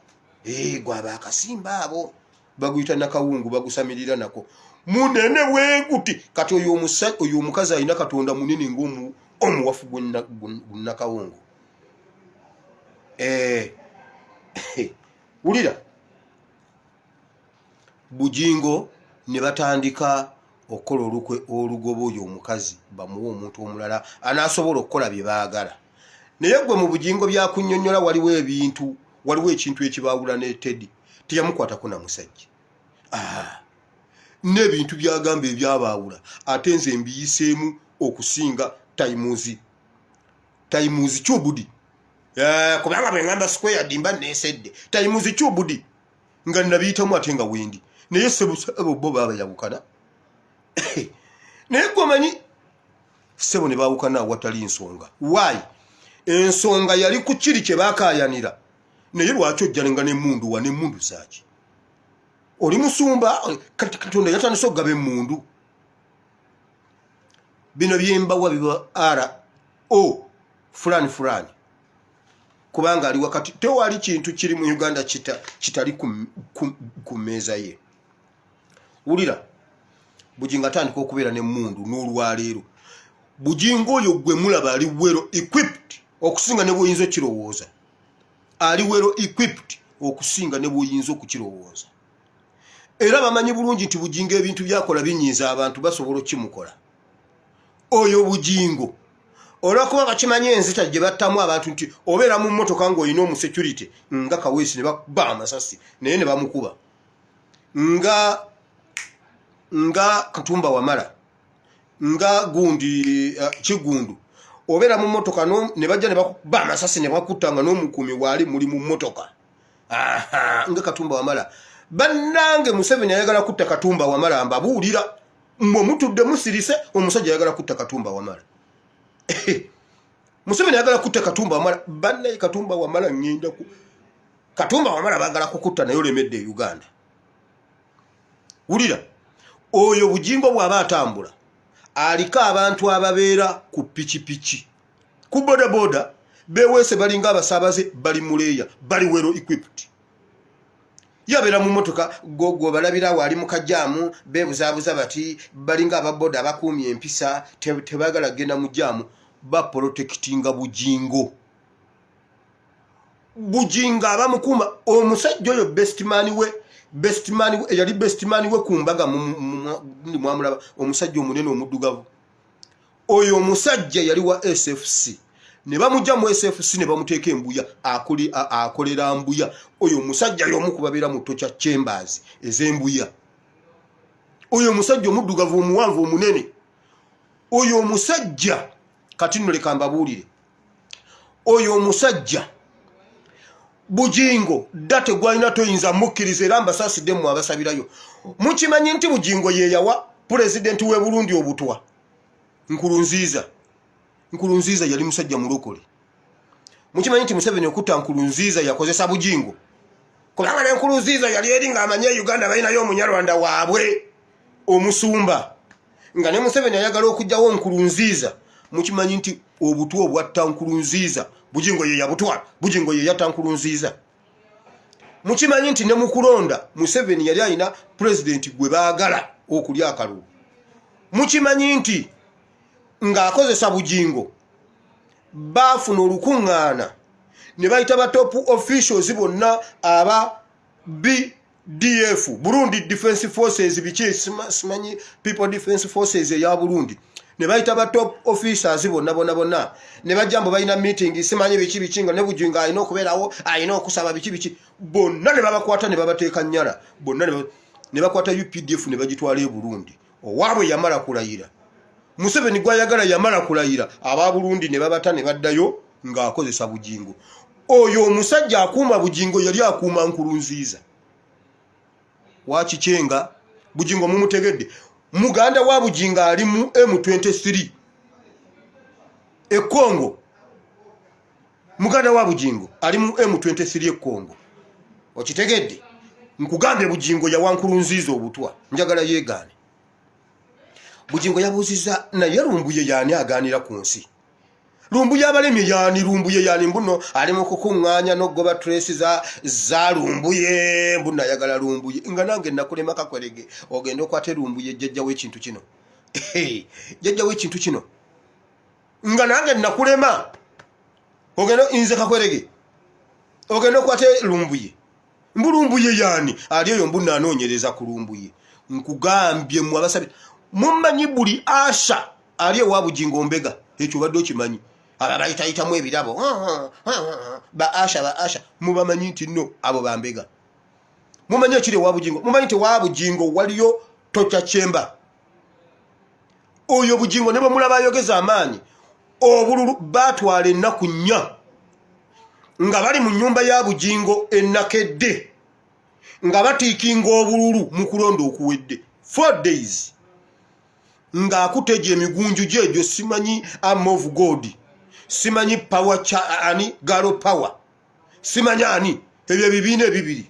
gwaba akasimba abo baguyita nakawungu bagusamirira nako munene bweguti kati oyo omukazi alina katonda munene ng'omuwafu gwe nakawungu wulira bugingo ne batandika okukola olugoba oyo omukazi bamuwa omuntu omulala anaasobola okukola bye baagala naye gwe mu bugingo byakunnyonnyola waliwo ekintu ekibaawula ne Teddi teyamukwatako na musajja n'ebintu byagamba ebyabaawula ate nze mbiyiseemu okusinga tayimuzi kyubudi kubanga bwe ngamba square dimba neesedde tayimuzi kyubudi nga nabiyitamu ate nga wendi naye ssebo bo baabayawukana naye gwe omanyi ssebo ne baawukana awatali nsonga waayi ensonga yali ku kiri kye baakaayanira naye lwaki ojjalenga n'emmundu zaaki oli musumba katonda yatandise okugaba emmundu bino byembawa biba RO fulani kubanga ali wakati tewali kintu kiri mu Uganda kitali ku mmeeza ye wulira bugingo atandika okubeera n'emmundu n'olwaleero bugingo oyo gwe mulaba ali wero equipped okusinga ne bwoyinza okirowooza ali wero equipped okusinga ne bwoyinza okukirowooza era bamanyi bulungi nti bujingo ebintu byakola binyiza abantu basobola okimukola oyo bujingo olwakuba bakimanyi enzita gye battamu abantu nti obeera mu mmotoka ng'olina omusecurity nga Kaweesi ne bakuba amasasi naye ne bamukuba nga Katumba Wamala nga gundi Kigundu obeera mu mmotoka ne bajja ne bakuba amasasi ne bakuttanga n'omukumi waali muli mu mmotoka nga Katumba Wamala bannange Museveni ayagala kutta Katumba Wamala mbabuulira mmwe mutudde musirise omusajja ayagala kutta Katumba Wamala Museveni ayagala kutta Katumba Wamala bannaye Katumba Wamala ngenda ku Katumba Wamala bagala kukutta naye olemedde e Uganda wulira oyo bujingo bw'aba atambula aliko abantu ababeera ku pikipiki ku bodaboda beweese balinga abasaabaze bali muleeya bali wero equipped yabeera mu mmotoka gwo balabira wali mu kajjaamu beebuzaabuza bati balinga ababoda abakuumye empisa tebagala genda mu jjaamu baprotectinga bujingo abamukuuma omusajja oyo bestman we yali bestman we ku mbaga mwamulaba omusajja omunene omuddugavu oyo omusajja yali wa SFC ne bamujja mu SFC ne bamuteeka embuya akolera mbuya oyo omusajja y'omu ku babeera mu Tocha Chambers ez'embuya oyo omusajja omuddugavu omuwanvu omunene oyo omusajja kati nno leka mbabuulire oyo omusajja bujingo date gwalina toyinza mukkiriza era mbasaasidde mu abasabirayo mukimanyi nti bujingo ye yawa pulezidenti w'e Burundi obutwa Nkurunziza yali musajja mulokole mukimanyi nti Museveni okutta Nkurunziza yakozesa bujingo kubanga ne Nkurunziza yali eri ng'amanye Uganda balinayo omunyarwanda waabwe omusumba nga ne Museveni ayagala okugjawo Nkurunziza mukimanyi nti obutwa obwatta Nkurunziza bujingo ye yabutwala bujingo ye yatta Nkurunziza mukimanyi nti ne mu kulonda Museveni yali alina pulezidenti gwe baagala okulya akalulu mukimanyi nti ng'akozesa bujingo baafuna olukuŋŋaana ne bayita ba top officials bonna aba BDF Burundi Defense Forces biki simanyi People Defense Forces eya Burundi ne bayita ba top officers bonna ne bajjambo balina meeting simanyi biki nga ne bujingo alina okubeerawo alina okusaba biki bonna ne babakwata ne babateeka nnyala bonna ne bakwata UPDF ne bagitwala e Burundi owaabwe yamala kulayira Museveni gwayagala yamala kulayira aba Burundi ne babata ne baddayo ng'akozesa bujingo oyo omusajja akuuma bujingo yali akuuma Nkurunziza wakichenga bujingo mumutegedde muganda wa bujingo ali mu M23 e Congo muganda wa bujingo ali mu M23 e Congo okitegedde nkugambe bujingo ya Nkurunziza obutwa njagala yegaane bujingo yabuziza naye lumbuye yani aganira ku nsi lumbuye abalemi yani lumbuye yani mbuno ali mu kukuŋŋaanya n'oggoba trace za lumbuye mbuna yagala lumbuye nga nange nakulema kakwerege ogenda okwate lumbuye jjajja w'ekintu kino jjajja w'ekintu kino nga nange nakulema ogenda inze kakwerege ogenda okwate lumbuye mbulumbuye yani ali eyo mbuna anoonyereza ku lumbuye nkugambye mu abasabi mumanyi buli asha ali ewa bujingo mbega ekyo badde okimanyi abayitayitamu ebirabo ba asha mubamanyi nti no abo bambega mumanyi ekiri ewa bujingo mumanyi nti wa bujingo waliyo Tocha Chamber oyo bujingo ne bamulaba ayogeza amaanyi obululu batwala ennaku nnya nga bali mu nyumba ya bujingo ennakedde nga batiikinga obululu mu kulonda okuwedde 4 days nga akuteje emigunju jejo simanyi amove god simanyi power ani garo power simanyi ani ebyo bibine bibiri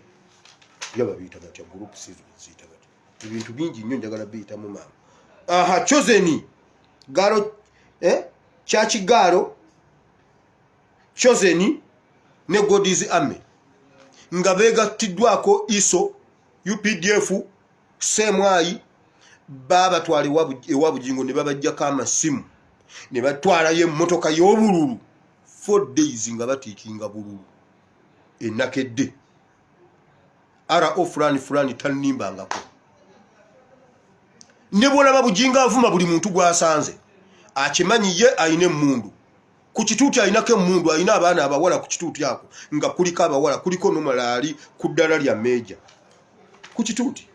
yaba bita batya group sizo zita batya ibintu bingi nnyo njagala bita mu mama chozeni garo chachi garo chozeni ne godizi ame nga bega tidwako iso UPDF semwai baba twali ewa bujingo ne babajjako amasimu ne batwala ye mmotoka y'obululu 4 days nga batiikinga bululu enakedde RO fulani tanimbangako ne bwolaba Bujinga avuma buli muntu gwasanze akimanyi ye ayine mundu ku kituuti ayinako emundu ayina abaana abawala ku kituuti ako nga kuliko abawala kuliko n'omulali ku ddala lya meja ku kituuti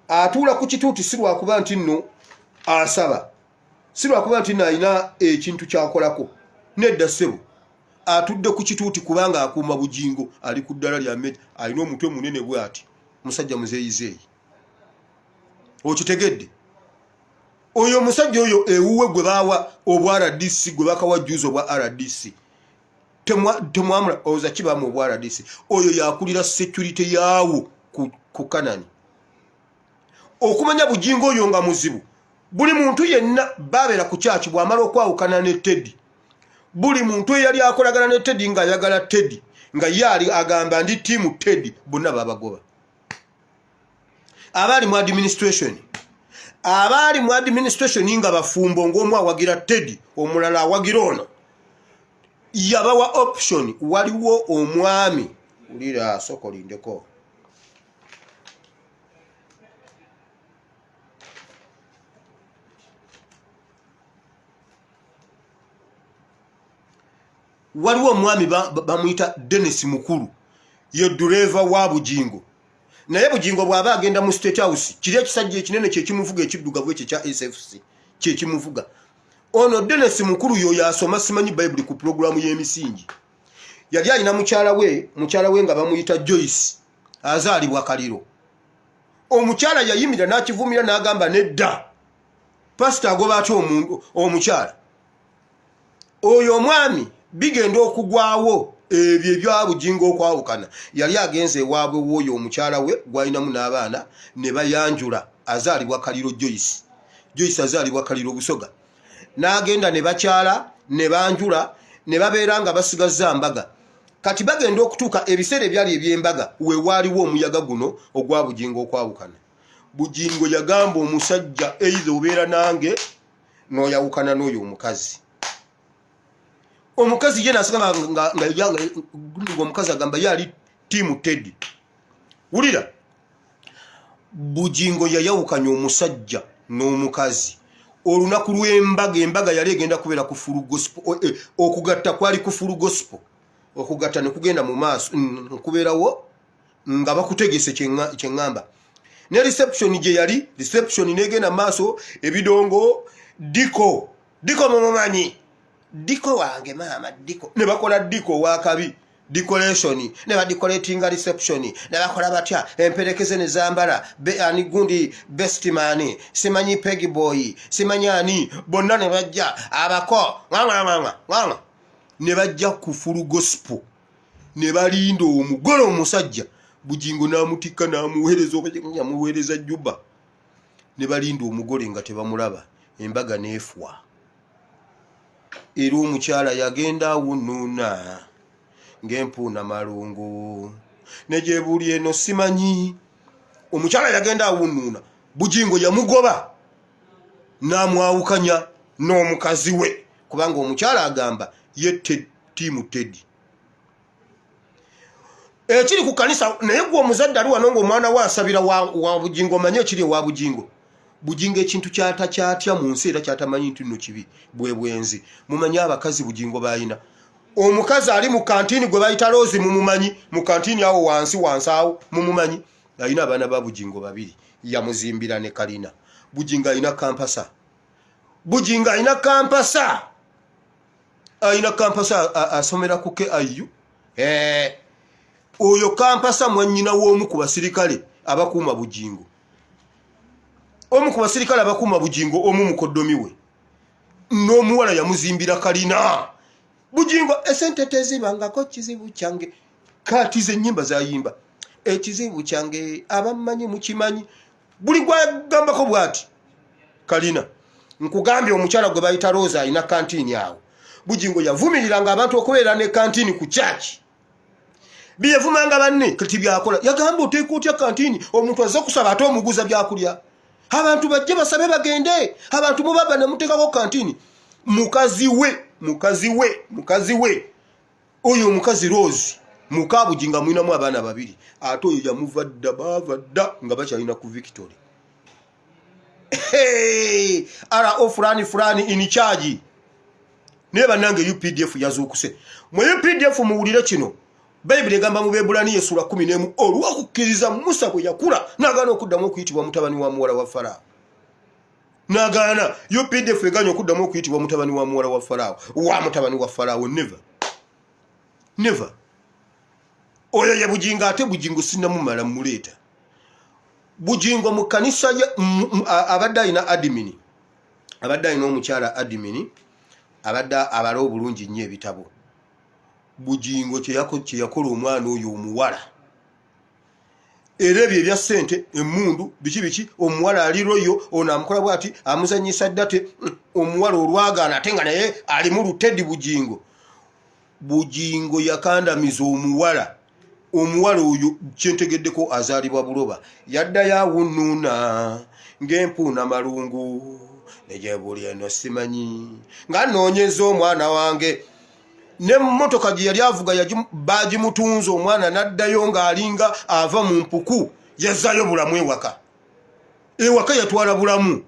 atuula ku kituuti si lwakuba nti nno asaba si lwakuba nti nno ayina ekintu kyakolako nedda ssebo atudde ku kituuti kubanga akuuma Bujingo ali ku ddala lya meja ayina omutwe munene bw'ati musajja muzeeyizeeyi okitegedde oyo musajja oyo ewuwe gwe baawa obwa RDC gwe bakawajuza obwa RDC temwamula oza kibamu obwa RDC oyo yakulira security yaawo ku Kanani okumanya Bujingo oyo nga muzibu buli muntu yenna babeera ku kyaki bw'amala okwawukana ne Teddy buli muntu eyali akolagana ne Teddy nga ayagala Teddy nga yali agamba ndi tiimu Teddy bonna babagoba abali mu administration nga bafumbo ng'omu awagira Teddy omulala awagira ono yabawa option waliwo omwami ulira soko lindeko waliwo omwami bamuyita Dennis Mukulu ye driver wa Bujingo naye Bujingo bw'aba agenda mu State House kiri ekisajja ekinene kye kimuvuga ekiddugavu ekyo kya SFC kye kimuvuga ono Dennis Mukulu yo yasoma simanyi Bible ku programu y'emisingi yali alina mukyala we nga bamuyita Joyce azaalibwa Kaliro omukyala yayimira n'akivumira n'agamba nedda pastor agoba ati omukyala oyo omwami bigenda okugwawo ebyo ebya Bujingo okwawukana yali agenze ewaabwe w'oyo omukyala we gwalinamu n'abaana ne bayanjula azaalibwa Kaliro Joyce azaalibwa Kaliro Busoga n'agenda ne bakyala ne banjula ne babeera nga basigazza mbaga kati bagenda okutuuka ebiseera ebyali eby'embaga we waaliwo omuyaga guno ogwa Bujingo okwawukana Bujingo yagamba omusajja eize obeera nange n'oyawukana n'oyo omukazi omukazi ye nasanga nga omukazi agamba yali tiimu Teddy wulira Bujingo yayawukanya omusajja n'omukazi olunaku lw'embaga yali egenda kubeera ku full gospel okugatta kwali ku full gospel okugatta ne kugenda mu maaso nkubeerawo nga bakutegese kyeŋŋamba ne reception gye yali reception negenda maaso ebidongo diko mumumanyi diko wange mama diko ne bakola diko wakabi decoration ne ba decorating reception ne bakola batya emperekeze ne zambala ani gundi best man simanyi Peggy boy simanyi ani bonna ne bajja abako nganga ne bajja ku full gospel ne balinda omugole omusajja Bujingo namutika namuweereza Juba ne balinda omugole nga tebamulaba embaga neefwa era omukyala yagenda awunnuna ng'empuuna malungu nejebuuli eno simanyi omukyala yagenda awunnuna Bujingo yamugoba n'amwawukanya n'omukazi we kubanga omukyala agamba ye tiimu Teddy ekiri ku kanisa naye gwe omuzadde ali wano ng'omwana we asabira wa Bujingo manye ekiri ewa Bujingo ekintu kyatya mu nsi era kyatamanyi nti nno kibi bwe bwenzi mumanyi abakazi Bujingo bayina omukazi ali mu kantini gwe bayita Rose mumumanyi mu kantini awo wansi awo mumumanyi ayina abaana ba Bujingo babiri yamuzimbira ne Kalina Bujingo ayina kampasa ayina kampasa asomera ku KIU oyo kampasa mwannyina w'omu ku basirikale abakuuma Bujingo omu mukoddomi we n'omuwala yamuzimbira Kalina Bujingo esente tezibangako kizibu kyange katize ennyimba zayimba ekizibu kyange abamanyi mukimanyi buli gwagambako bwati Kalina nkugambye omukyala gwe bayita Rosa ina kantini awo Bujingo yavumiriranga abantu okubeera ne kantini ku church biyevumanga banne kati byakola yagamba oteeka otya kantini omuntu azza kusaba ate omuguza byakulya abantu bajje basabe bagende abantu mubaba ne muteekako kantini mukazi we oyo omukazi Rose Mukabujinga mwinamu abaana babiri ate oyo yamuvadda bavadda nga bakyalina ku Victory. Ara fulani in charge. Neba nange UPDF yazuukuse. Mu UPDF muwulire kino. Bible egamba mu Bebulaniya sura 11 olw'okukkiriza Musa bwe yakula n'agaana okuddamu okuyitibwa mutabani wa muwala wa Farao. N'agaana UPDF eganya okuddamu okuyitibwa mutabani wa muwala wa Farao. Wa mutabani wa Farao never. Oyo ye Bujinga ate Bujingo sinnamumala muleeta. Bujingo mu kanisa abadde alina admin. Abadde alina omukyala admin. Abadde abala obulungi nnyo ebitabo. Bujingo kye yakola omwana oyo omuwala. Era ebyo ebya ssente emmundu biki omuwala aliroyo ono amukola bw'ati amuzanyisa ddate omuwala olwagaana ate nga naye ali mu lutedi Bujingo. Bujingo yakandamiza omuwala oyo kyentegeddeko azaalibwa buloba yaddayo awunnuna ng'empuuna malungu nejebuli eno simanyi nga noonyeza omwana wange ne mmotoka gye yali avuga bagimutunza omwana n'addayo ng'alinga ava mu mpuku yazzayo bulamu ewaka yatwala bulamu.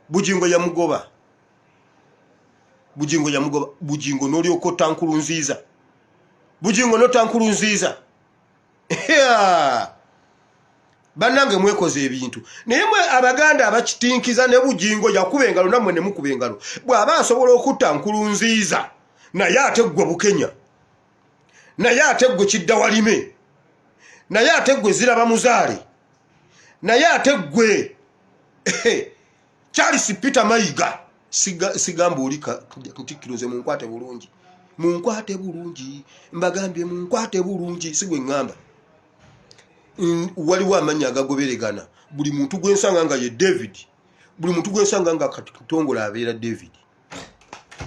Bujingo yamugoba Bujingo n'olyoka otankulunziiza Bujingo n'otankulunziiza. Bannange mwekoze ebintu naye mwe Abaganda abakitinkiza ne Bujingo yakuba engalo nammwe ne mukuba engalo bw'aba asobola okutta nkulunziiza naye ate ggwe Bukenya naye ate ggwe Kiddawalime naye ate ggwe Ziraba Muzaale naye ate ggwe Charles Peter Mayiga sigamba oli Katikkiro nze munkwate bulungi mbagambye munkwate bulungi sigwe ngamba. Waliwo amanya agagoberegana buli muntu gwensanga nga ye David buli muntu gwensanga nga Katongola abeera David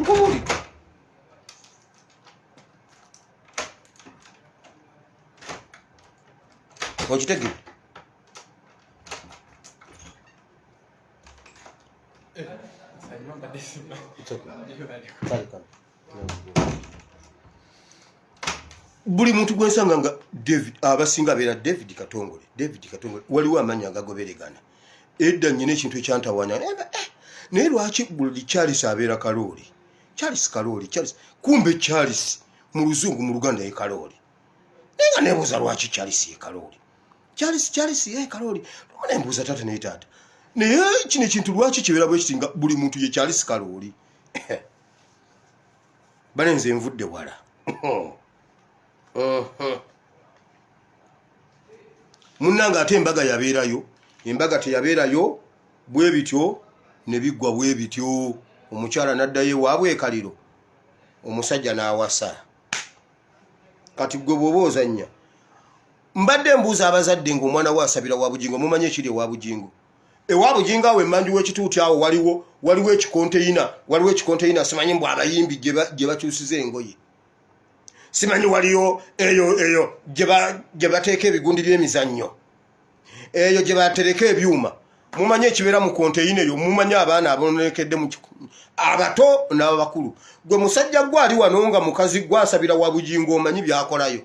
nkubuli okitegedde buli muntu gwensanga nga David abasinga abeera David Katongole waliwo amanya agagoberegana. Edda nnyina ekintu ekyantawanya naye lwaki buli Charles abeera Kalooli Charles kumbe Charles mu Luzungu mu Luganda ye Kalooli naye nga neebuuza lwaki Charles ye Kalooli Charles ye Kalooli nembuuza taata ne taata naye kino ekintu lwaki kibeera bwe kiti nga buli muntu ye Charles Kalooli. Banenze envudde wala. Munnanga ate embaga teyabeerayo bwe bityo ne biggwa bwe bityo. Omukyala n'addayo waabwe ekaliro omusajja n'awasa. Kati gwe bw'oba ozannya mbadde mbuuza abazadde ng'omwana we asabira wa Bujingo mumanye ekiri ewa Bujingo. Ewa Bujingo awo emmanju w'ekituuti awo waliwo ekikonteyina simanyi mbw abayimbi gye bakyusiza engoye. Simanyi waliyo eyo gye bateeka ebigundi by'emizannyo eyo gye batereka ebyuma. Mumanye ekibeera mu konteyina eyo mumanye abaana abonekedde mu abato n'abakulu. Gwe musajja gwali wano nga mukazi gwasabira wa Bujingo omanyi byakolayo.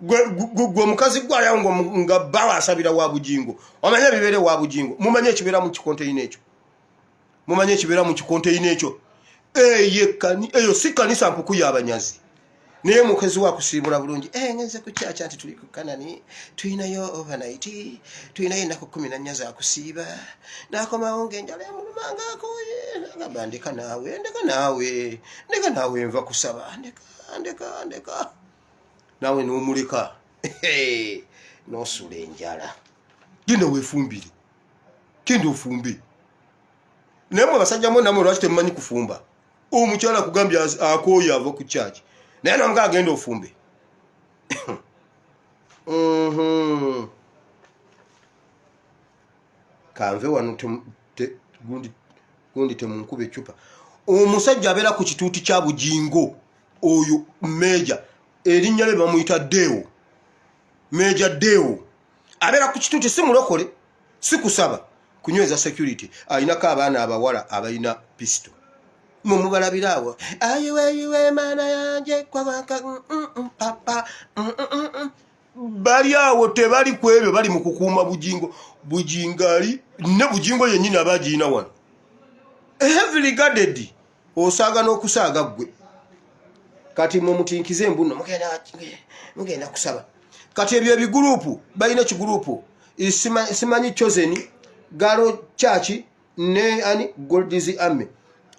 Gwe mukazi gwali awo nga baba asabira wa Bujingo omanye bibeere wa Bujingo. Mumanye ekibeera mu kikonteyina ekyo. Eyo si kanisa mpuku y'abanyazi. Naye mukazi wa kusiibula bulungi ngenze ku kyacha nti tuli ku Kanani tuyinayo overnight tuyinayo ennaku 14 za kusiiba n'akomawo ng'enjala yamulumanga akoye ngamba ndeka naawe nva kusaba ndeka naawe n'omuleka n'osula enjala genda weefumbire genda ofumbe. Naye mwe basajja mwe namwe lwaki temumanyi kufumba? Omukyala kugambya akooye ava ku kyaki naye n'omuga agenda ofumbe. Kanve wano gundi temunkube ecupa. Omusajja abeera ku kituuti kya Bujingo oyo Meja erinnya lye bamuyita Deo. Meja Deo abeera ku kituuti si mulokole si kusaba kunyweza security. Ayinako abaana abawala abalina pisto mumubalabirawo ayiwe mana yanje kwabaka papa bali awo tebali kwebyo bali mu kukuuma bujingali ne bujingo yennyini abagiina wano heavily guarded osaaga n'okusaaga ggwe kati mwe mutinkize embuno mugenda kusaba kati ebyo ebigurupu balina kigurupu simanyi chosen galo chachi ne ani goldies army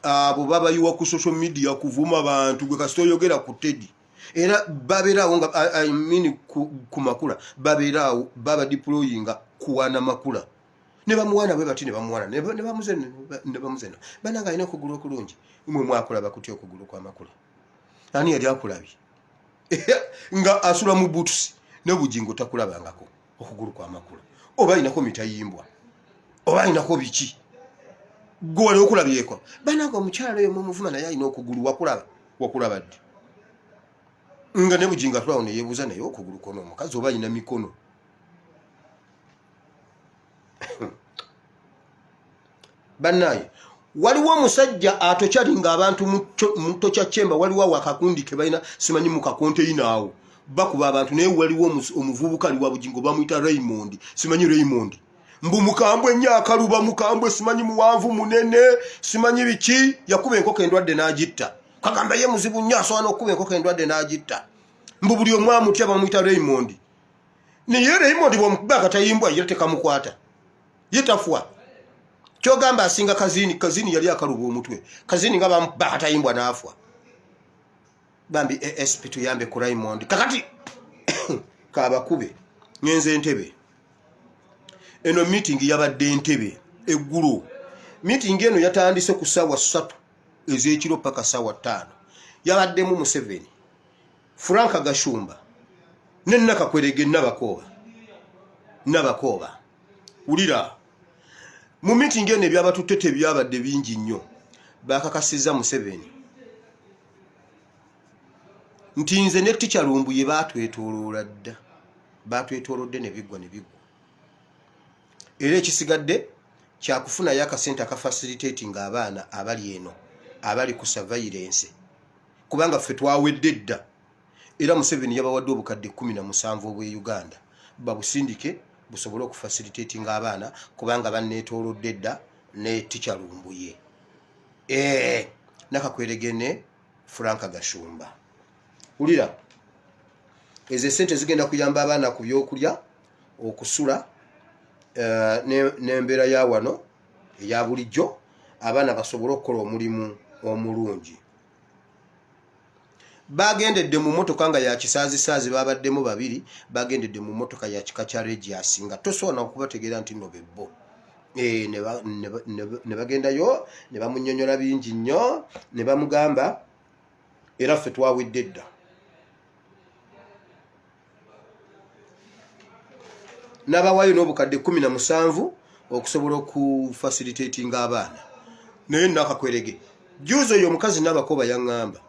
abo babayiwa ku social media kuvuma abantu gwe kasitoyogera ku tedi era baberawo nga I mean ku makula baberawo baba deployinga kuwana makula ne bamuwana bwe bati ne bamuwana ne bamuzena bananga ina kugulu okulungi mwe mwakola bakuti okugulu kwa makula ani yali akulabi nga asula mu boots ne bujingo takulabangako okugulu kwa makula oba inako mitayimbwa oba inako biki gole okulabyeko bananga omukyalo yo mumuvuma naye ina okugulu wakulaba ddi nga ne bujinga twawo ne yebuza naye okugulu kono omukazi oba ina mikono bannaye waliwo omusajja atokyalinga abantu mu tokya chemba waliwo wakakundi ke balina simanyi mu kakonteyina awo bakuba abantu naye waliwo omuvubuka ali wa bujingo bamuyita Raymond simanyi Raymond mbu mukambwe nnyo akaluba mukambwe simanyi muwanvu munene simanyi biki yakuba enkoko endwadde n'agitta kagamba ye muzibu nnyo asobola n'okuba enkoko endwadde n'agitta mbu buli omu amutya bamuyita Raymond naye Raymond bw'omukuba akatayimbwa ye tekamukwata ye tafwa kyogamba asinga kazini yali akaluba omutwe kazini nga bamuba akatayimbwa n'afwa bambi ASP tuyambe ku Raymond kakati kabakube ngenze Entebbe eno meeting yabadde Entebbe eggulu meeting eno yatandise ku ssaawa 3 ez'ekiro paka ssaawa 5 yabaddemu Museveni Frank Gashumba ne Nakakwerege Nabakooba ulira mu meeting eno ebyabatutte tebyabadde bingi nnyo bakakasiza Museveni nti nze ne Ticha Lumbuye batwetoolodde ne biggwa era ekisigadde kyakufuna yakasente akafacilitating abaana abali eno abali ku surveillance kubanga ffe twawedde dda era Museveni yabawadde obukadde 17 obwe Uganda babusindike busobole okufacilitating abaana kubanga banneetoolodde dda ne Ticha Lumbuye Nakakwerege ne Frank Gashumba ulira ezo sente zigenda kuyamba abaana ku byokulya okusula n'embeera ya wano eya bulijjo abaana basobole okukola omulimu omulungi bagendedde mu motoka nga ya kisaazi babaddemu babiri bagendedde mu motoka ya kika kya Regius nga tosobola okubategeera nti no bebbo ne bagendayo ne bamunnyonnyola bingi nnyo ne bamugamba era ffe twawedde dda n'abawayo n'obukadde 17 okusobola okufacilitating abaana naye Nakakwerege juzo oyo omukazi Nabakooba yaŋŋamba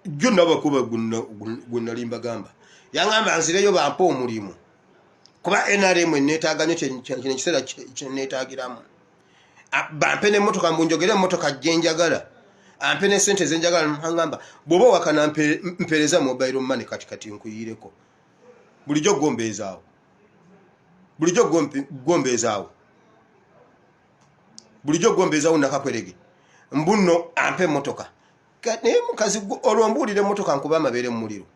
jjo Nabakooba gwe nali mbagamba yaŋŋamba nzireyo bampa omulimu kuba NRM neetaaganye kino ekiseera kyeneetaagiramu bampe n'emmotoka mbunjogere emmotoka gyenjagala ampe ne sente zenjagala ŋŋamba bw'oba wakana mpeereza mobile money kati nkuyireko bulijjo gombeezaawo bulijjo gombeezaawo Nakakwerege mbuno ampe emmotoka naye mukazi olwo mbuulire emmotoka nkuba amabeere mu muliro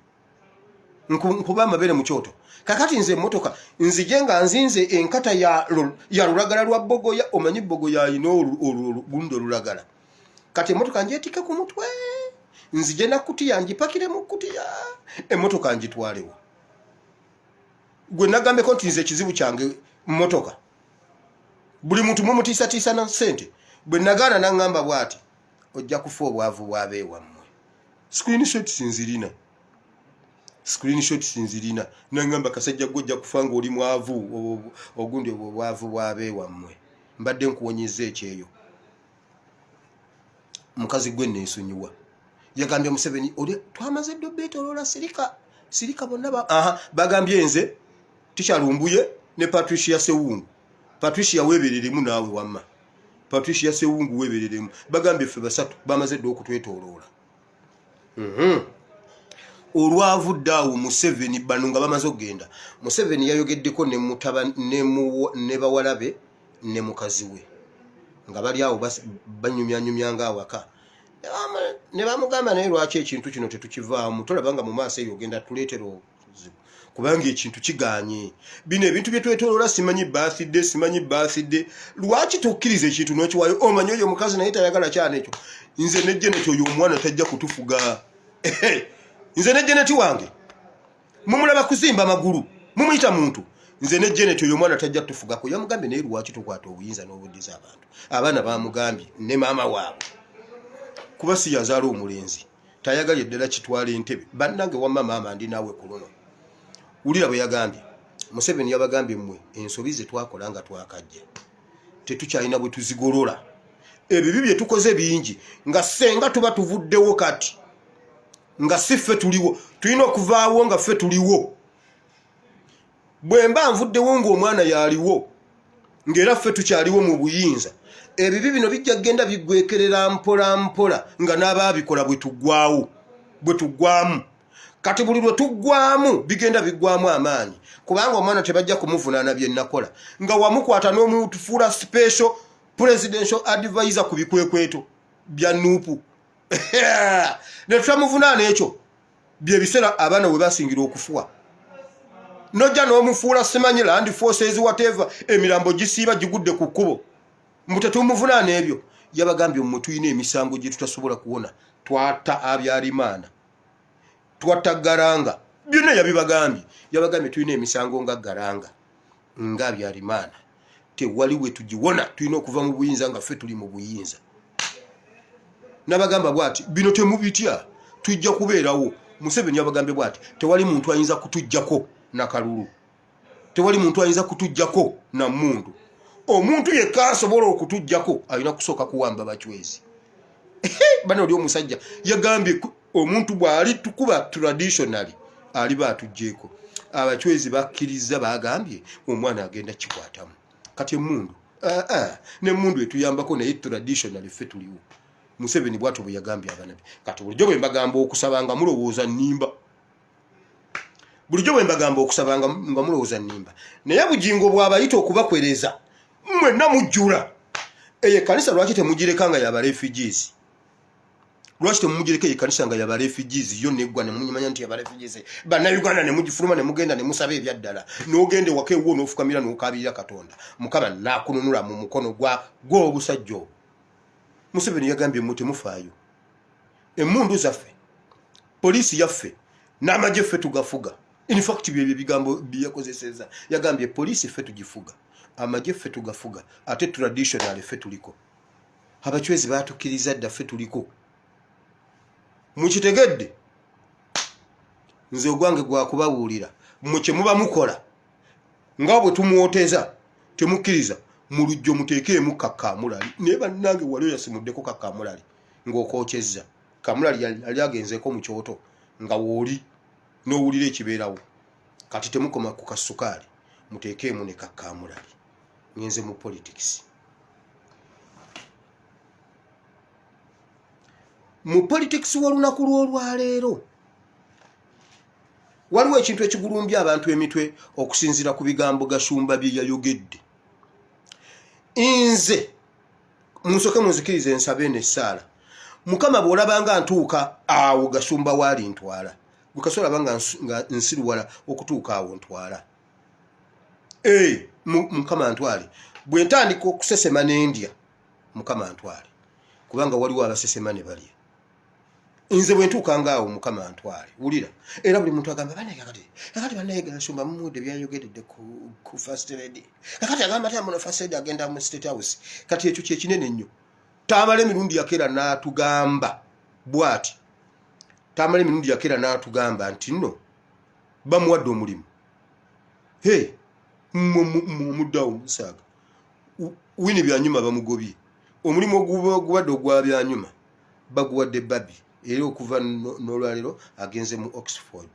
nkuba amabeere mu kyoto kakati nze emmotoka nzije nga nzinze enkata ya lulagala lwa Bogoya omanyi Bogoya alina olugundo olulagala kati emmotoka njeetika ku mutwe nzije nakutiya njipakire mu kutiya emmotoka njitwalewo gwe nagambeko nti nze ekizibu kyange mmotoka buli muntu mumutiisatiisa na ssente bwe nagaana naŋŋamba bw'ati ojja kufa obwavu bwabeewammwe screenshot sinzirina naŋŋamba kasajja gwe ojja kufa ng'oli mwavu ogundi obwavu bwabeewammwe mbadde nkuwonyeza ekyeyo mukazi gwe neesonyiwa yagambye Museveni twamaze ddo beetoloola sirika bonna bagambye nze Ticha Lumbuye ne Patricia Sewungu Patricia weebereremu naawe wamma Patricia Sewungu webereremu bagambye ffe basatu bamaze dde okutwetooloola olwavudde awo Museveni bano nga bamaze okugenda Museveni yayogeddeko ne bawalabe ne mukazi we nga bali awo banyumyanyumya nga awaka ne bamugamba naye lwaki ekintu kino tetukivaamu tolabanga mu maaso eyo ogenda tuleetera obuzibu kubanga ekintu kiganye bino ebintu bye twetoloola simanyi birthday lwaki tukkiriza ekintu n'okiwayo omanyi oyo omukazi naye tayagala kyana ekyo nze ne Janet oyo omwana tajja kutufuga nze ne Janet wange mumulaba kuzimba magulu mumuyita muntu nze ne Janet oyo omwana tajja kutufugako yamugambye naye lwaki tukwata obuyinza n'obuddiza abantu abaana bamugambye ne maama waabwe kuba si yazaala omulenzi tayagalye ddala kitwala entebe bannange wamma maama ndi naawe ku luno wulira bwe yagambye Museveni yabagambye mmwe ensobi ze twakola nga twakajja tetukyalina bwe tuzigolola ebibi bye tukoze bingi nga senga tuba tuvuddewo kati nga si ffe tuliwo tulina okuvaawo nga ffe tuliwo bwe mba nvuddewo ng'omwana yaliwo ng'era ffe tukyaliwo mu buyinza ebibi bino bijja kgenda biggwekerera mpola mpola nga n'abaabikola bwe tuggwamu kati buli lwe tuggwamu bigenda biggwamu amaanyi kubanga omwana tebajja kumuvunaana bye nakola nga wamukwata n'omutufuula special presidential advisor ku bikwekweto bya nuupu ne tutamuvunaana ekyo bye biseera abaana we basingira okufuwa nojja n'omufuula simanyi land forces whatever emirambo gisiiba gigudde ku kkubo mutetumuvunaana ebyo yabagambye mmwe tulina emisango gye tutasobola kuwona twatta Abyalimaana twatta Garanga byonna yabagambye tulina emisango nga Garanga nga Abyalimaana tewali we tugiwona tulina okuva mu buyinza nga ffe tuli mu buyinza nabagamba bwati bino temubitya tujja kubeerawo Museveni yabagambye bwati tewali muntu ayinza kutujjako na kalulu tewali muntu ayinza kutujjako na mundu omuntu yekka asobola okutujjako alina kusooka kuwamba bachwezi bano oli omusajja yagambye omuntu bw'ali tukuba traditionally ali baatujjeeko abachwezi bakkiriza bagambye omwana agenda kikwatamu kati emundu ne mundu etuyambako naye traditionally ffe tuliwo Museveni bw'atyo bwe yagambye abanabi kati bulijjo bwe mbagamba okusaba nga mulowooza nnimba naye bugingo bw'abayita okubakwereza mwenna mujjula eye kanisa lwaki temugireka nga yaba refugees lwaki temumugireka eye kanisa nga yaba refugees yo neggwa ne munyimanya nti yaba refugees bannayuganda ne mugifuluma ne mugenda ne musaba ebyaddala n'ogende waka ewo n'ofukamira n'okabirira Katonda Mukama n'akununula mu mukono gw'obusajja obwo Museveni yagambye mmwe temufaayo emmundu zaffe poliisi yaffe n'amagye ffe tugafuga in fact bye bigambo byakozeseza yagambye poliisi ffe tugifuga amagye ffe tugafuga ate traditional ffe tuliko abachwezi baatukiriza dda ffe tuliko mukitegedde nze ogwange gwa kubabuulira mmwe kye muba mukola nga bwe tumuwoteza temukkiriza mu lujjo muteekeemu kakkaamulali naye bannange wali yasimuddeko kakkaamulali ng'okookyezza kamulali yali agenzeeko mu kyoto nga wooli n'owulira ekibeerawo kati temukoma ku kasukaali muteekeemu ne kakkaamulali ngenze mu politics w'olunaku lw'olwaleero waliwo ekintu ekigulumbya abantu emitwe okusinziira ku bigambo Gashumba bye yayogedde nze musoke munzikirize ensabe n'essaala Mukama bw'olabanga ntuuka awo Gashumba waali ntwala gukasobola banga nga nsiruwala okutuuka awo ntwala Mukama ntwale bwe ntandika okusesema n'endya Mukama ntwale kubanga waliwo abasesema ne balya nze bwe ntuuka ngaawo Mukama ntwale wulira era buli muntu agamba kakati bannaye Gashumba mumuwudde byayogedde ku first lady kakati agamba ati amuno first lady agenda mu State House kati ekyo kye kinene nnyo taamala emirundi yakeera n'atugamba bw'ati taamala emirundi yakeera n'atugamba nti nno bamuwadde omulimu muddawo musaaga wini byanyuma bamugobye omulimu ogubadde ogwa byanyuma baguwadde Babi era okuva n'olwaleero agenze mu Oxford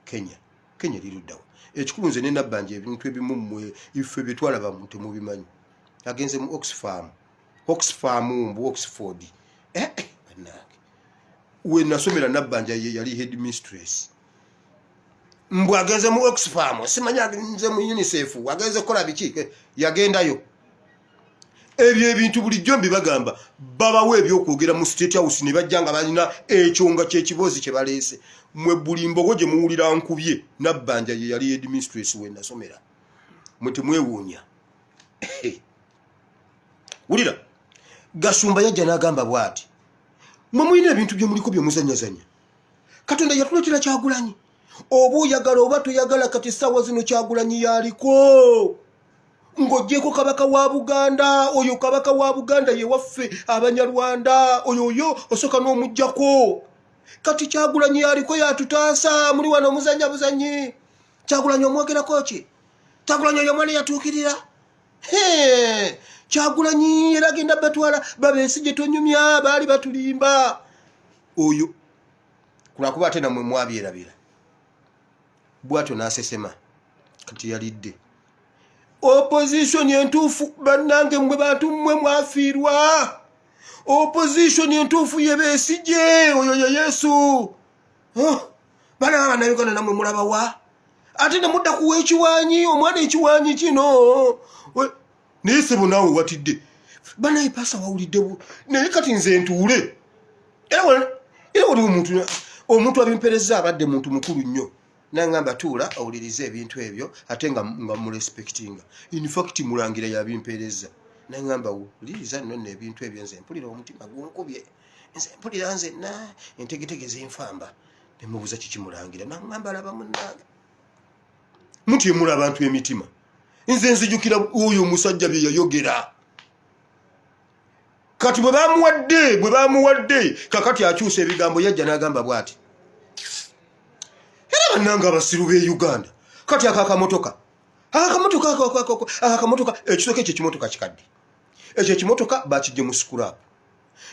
Kenya liruddawo ekikulu nze ne nabbanja ebintu ebimu mmwe ife bye twalaba mu temubimanyi agenze mu Oxfam Oxfam mbu Oxford bannange we nasomera nabbanja yali headmistress mbu agenze mu Oxfam simanya agenze mu UNICEF agenze kola biki yagendayo ebyo ebintu bulijjo mbibagamba babawe ebyokwogera mu State House ne bajjanga balina ekyonga ky'ekibozi kye baleese mwe bulimbogo gye muwulira nkubye nabbanja ye yali headmistress we nasomera mwe temwewuunya wulira Gasumba yajja n'agamba bw'ati mwe mulina ebintu bye muliko bye muzanyazanya Katonda yatuleetera Kyagulanyi oba oyagala oba toyagala kati ssaawa zino Kyagulanyi yaliko ng'oggyeko kabaka wa Buganda oyo kabaka wa Buganda ye waffe Abanyarwanda oyo osooka n'omuggyako kati Kyagulanyi yaliko yatutaasa muli wano muzanya buzanyi Kyagulanyi omwogerako ki Kyagulanyi oyo mwana yatuukirira Kyagulanyi era genda batwala babeesi tonyumya baali batulimba oyo kulwakuba ate namwe mwabyerabira bwatyo n'asesema kati yalidde opposition entuufu bannange mwe bantu mmwe mwafiirwa opposition entuufu ye Besigye oyo ye Yesu bana Bannayuganda namwe mulabawa ate ne mudda kuwa ekiwaanyi omwana ekiwaanyi kino naye sebo naawe watidde banaye pasa wawulidde naye kati nze ntuule era waliwo omuntu abimpereza abadde muntu mukulu nnyo nangamba tuula awulirize ebintu ebyo ate nga mulespectinga in fact mulangira yabimpereza nangamba wuliriza nno ebintu ebyo nze mpulira omutima gunkubye nze mpulira nzenna entegetege zinfamba nemubuuza kikimulangira nangamba laba munnange mutyemula abantu emitima nze nzijukira oyo omusajja bye yayogera kati bwe bamuwadde kakati akyusa ebigambo yajja n'agamba bw'ati era bannanga abasiru b'e Uganda kati akamotoka ekisooka ekyo ekimotoka kikadde ekyo ekimotoka bakijje mu scrap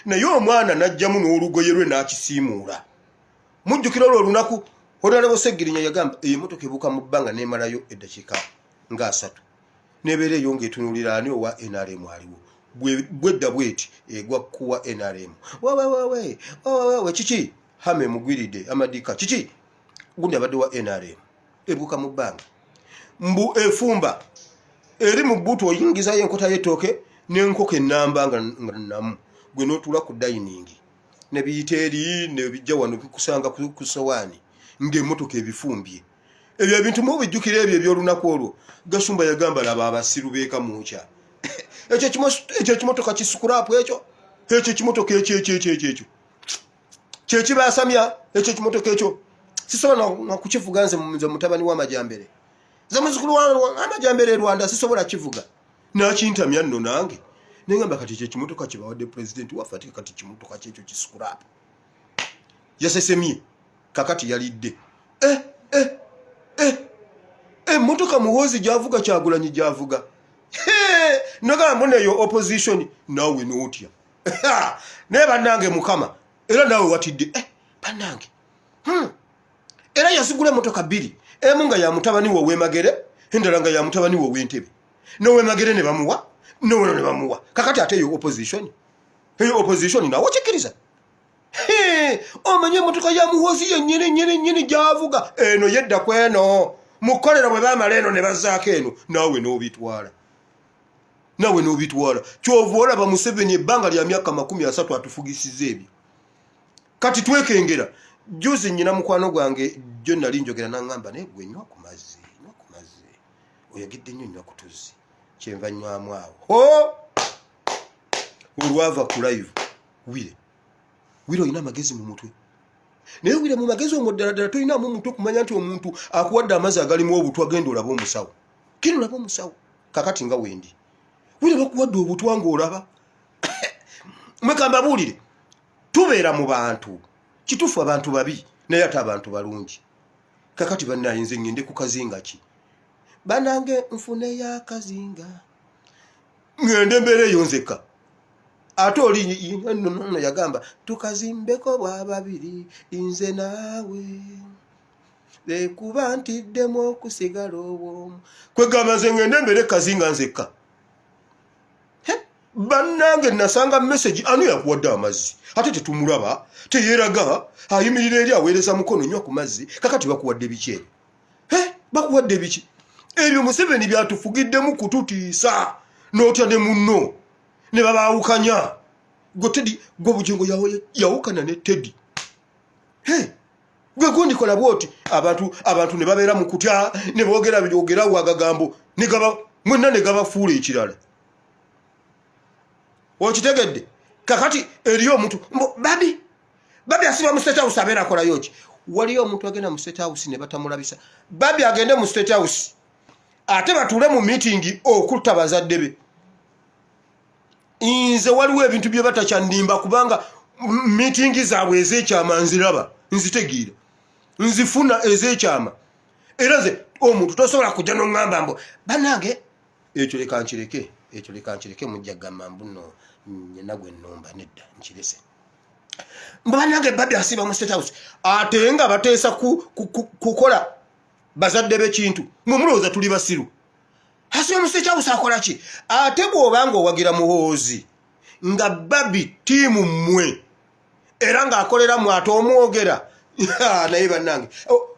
naye omwana n'ajjamu n'olugoye lwe n'akisiimuula mujjukira olwo olunaku Honorable Segirinya yagamba emotoka ebuuka mu bbanga n'emalayo eddakiika nga 3 nebeera eyo ng'etunuulira ani owa NRM aliwo bwedda bweti egwa kuwa NRM wewe kiki hame mugwiridde amadika kiki gundi abadde wa NRM ebuuka mu bbanga mbu efumba eri mu bbuutu oyingizayo enkota y'ettooke n'enkoko ennamba nga namu gwe n'otuula ku dining ne biyita eri ne bijja wano bikusanga ku sowaani ng'emmotoka ebifumbye ebyo ebintu mubijjukira ebyo eby'olunaku olwo Gasumba yagamba laba abasiru beeka muukya ekyo ekimotoka kisukurapu ekyo ekimotoka ekyo kyekibasamya ekyo ekimotoka ekyo sisobola nakukivuga nze mutabani w'amajambere ze muzukulu w'amajambere Rwanda sisobola kivuga nakintamya nno nange nengamba kati ekyo ekimotoka kibawadde pulezidenti waffe ate kati kimotoka kyekyo kisukurapu yasesemye kakati yalidde motoka muwozi gyavuga Kyagulanyi gyavuga nagamba neyo opposition nawe nootya naye bannange mukama era nawe watidde bannange era yasigula emotoka 2 emu nga ya mutabani wo Wemagere endala nga ya mutabani wo Wentebe Wemagere ne bamuwa ne bamuwa kakati ate eyo opposition nawe kikiriza omanye emotoka ya muwozi yennyini gyavuga eno yedda kweno mukolera bwe bamala eno ne bazaako eno nawe n'obitwala kyova olaba Museveni ebbanga lya myaka 30 atufugisiza ebyo kati twekengera juzi nnyina mukwano gwange jjo nali njogera n'aŋŋamba naye gwe nywa ku mazzi oyagidde nnyo nywa ku tuzzi kyenva nnywamu awo olwava ku live wire olina amagezi mu mutwe naye wire mu magezi omwo ddala tolinamu omuntu okumanya nti omuntu akuwadde amazzi agalimu obutwa genda olaba omusawo kakati nga wendi wire bakuwadde obutwa ng'olaba mwekamba buulire tubeera mu bantu kituufu abantu babi naye ate abantu balungi kakati bannayinze ngende ku kazinga ki banange nfune ya kazinga ngende mbeera eyo nzekka ate oli nno yagamba tukazimbeko bwa babiri nze naawe lekuba ntiddemu okusigala obwomu kwegamba nze ngende mbeera kazinga nzekka bannange nasanga message anu yakuwadde amazzi ate tetumulaba teyeraga ayimirira eri aweereza mukono nnyo ku mazzi kakati bakuwadde biki bakuwadde biki ebyo Museveni byatufugiddemu kututiisa n'otya ne munno ne babaawukanya gwe Teddy gwe Bugingo yawukana ne Teddy gwe gondikola bwoti abantu ne babeera mu kutya ne boogera byogera wagagambo mwenna ne gabafuula ekirala okitegedde kakati eriyo omuntu babi asiba mu State House abeera akolayo ki waliyo omuntu agenda mu State House ne batamulabisa babi agende mu State House ate batuule mu meeting okutta bazadde be inze waliwo ebintu bye batakyandimba kubanga meeting zaabwe ez'ekyama nziraba nzitegeera nzifuna ez'ekyama era nze omuntu tosobola kujja n'oŋŋamba mbu bannange ekyo leka nkireke mujja gamba mbu nno nyina gwe nnomba nedda nkirese mbu bannange babi asiba mu State House ate nga bateesa kukola bazadde b'ekintu mulowooza tuli basiru asiba mu State House akola ki ate bw'obanga owagira muhoozi nga babi tiimu mmwe era ng'akolera mu ate omwogera naye bannange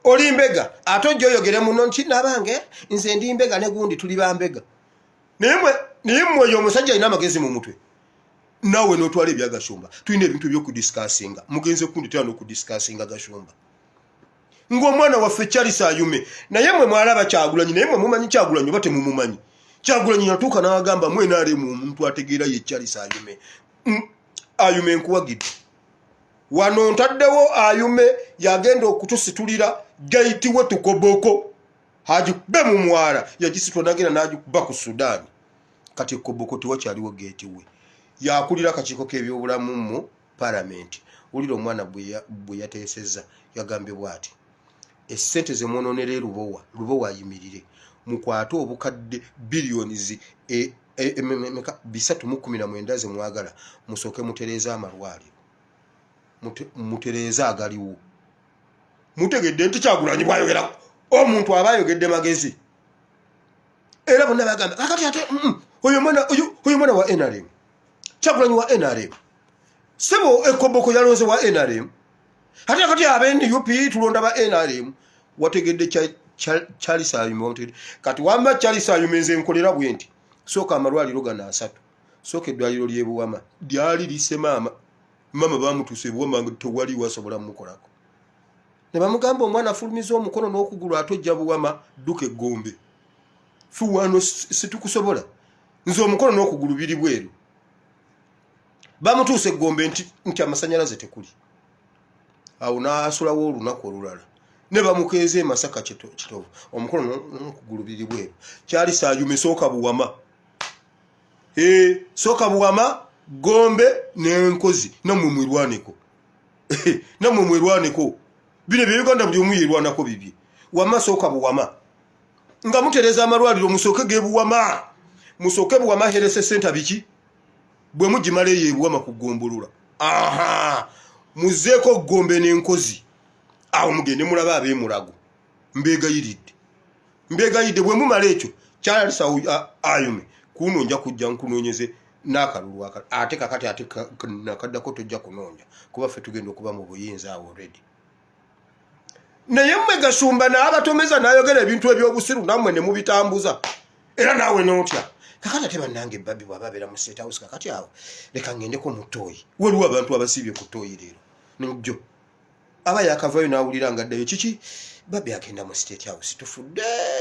oli mbega ate ojja oyogere muno nkinabange nze ndi mbega ne gundi tuli bambega naye mmwe oyo omusajja alina amagezi mu mutwe naawe n'otwala ebyagashumba tulina ebintu by'okudisikasinga mugenze kundi tera n'okudisikasinga gashumba ng'omwana waffe Charles Ayume naye mmwe mwalaba Kyagulanyi naye mmwe mumanyi Kyagulanyi oba temumumanyi Kyagulanyi natuuka n'agamba mwena alemu omuntu ategeera ye Charles Ayume nkuwagidde wano ntaddewo Ayume yagenda okutusitulira gayitiwe tukoboko hagikube mu mwala yagisitwa nagenda n'agikuba ku Sudan kati koboko tewakyaliwo geetiwe yakulira akakiiko k'ebyobulamu mu Parliament ulira omwana bwe yateesezza yagambye bw'ati essente ze mwononera lubowa ayimirire mukwate obukadde biliyoni 319 ze mwagala musooke mutereeza amalwaliro mutereeza agaliwo mutegedde nti Kyagulanyi bwayogera omuntu aba ayogedde magezi era bonna bagamba kakati ate oyo mwana wa NRM Kyagulanyi wa NRM sebo ekoboko yalonze wa NRM ate kakati abendi UP tulonda ba NRM wategedde Charles Ayume kati wamba Charles Ayume nze nkolera bwenti soka amalwaliro gana 3 soka eddwaliro ly'ebuwama lyali lise mama bamutuse buwama tewali wasobola mukolako ne bamugamba omwana afulumiza omukono n'okugulu atojja buwama duke Gombe fu wano situkusobola nze omukono n'okugulu biri bweru bamutuse Gombe nti amasanyalaze tekuli awo n'asulawo olunaku olulala ne bamukeeze Masaka kitovu omukono n'okugulu biri bweru Charles Ayume sooka buwama sooka buwama Gombe n'enkozi namwe mwirwaneko bino bye Uganda buli omu yerwanako bibye wama sooka buwama nga mutereza amalwaliro musooke gebuwama musooke buwama herese senta biki bwe mugimala eyo ebuwama kugombolula muzeeko Gombe n'enkozi awo mugende mulaba ab'emulago mbegayiridde bwe mumala ekyo Charles Ayume kuno nja kujja nkunoonyeze n'akalulu ate kakati ate nakaddako tojja kunoonya kuba ffe tugenda okuba mu buyinza awo already naye mmwe Gashumba n'abatomeza n'ayogera ebintu ebyobusiru nammwe ne mubitambuza era naawe n'otya kakati ate bannange babi bw'ababeera mu State House kakati awo leka ngendeko mu ttooyi waliwo abantu abasiibye ku ttooyi leero nijjo aba yakavayo n'awulira nga addayo kiki babi agenda mu State House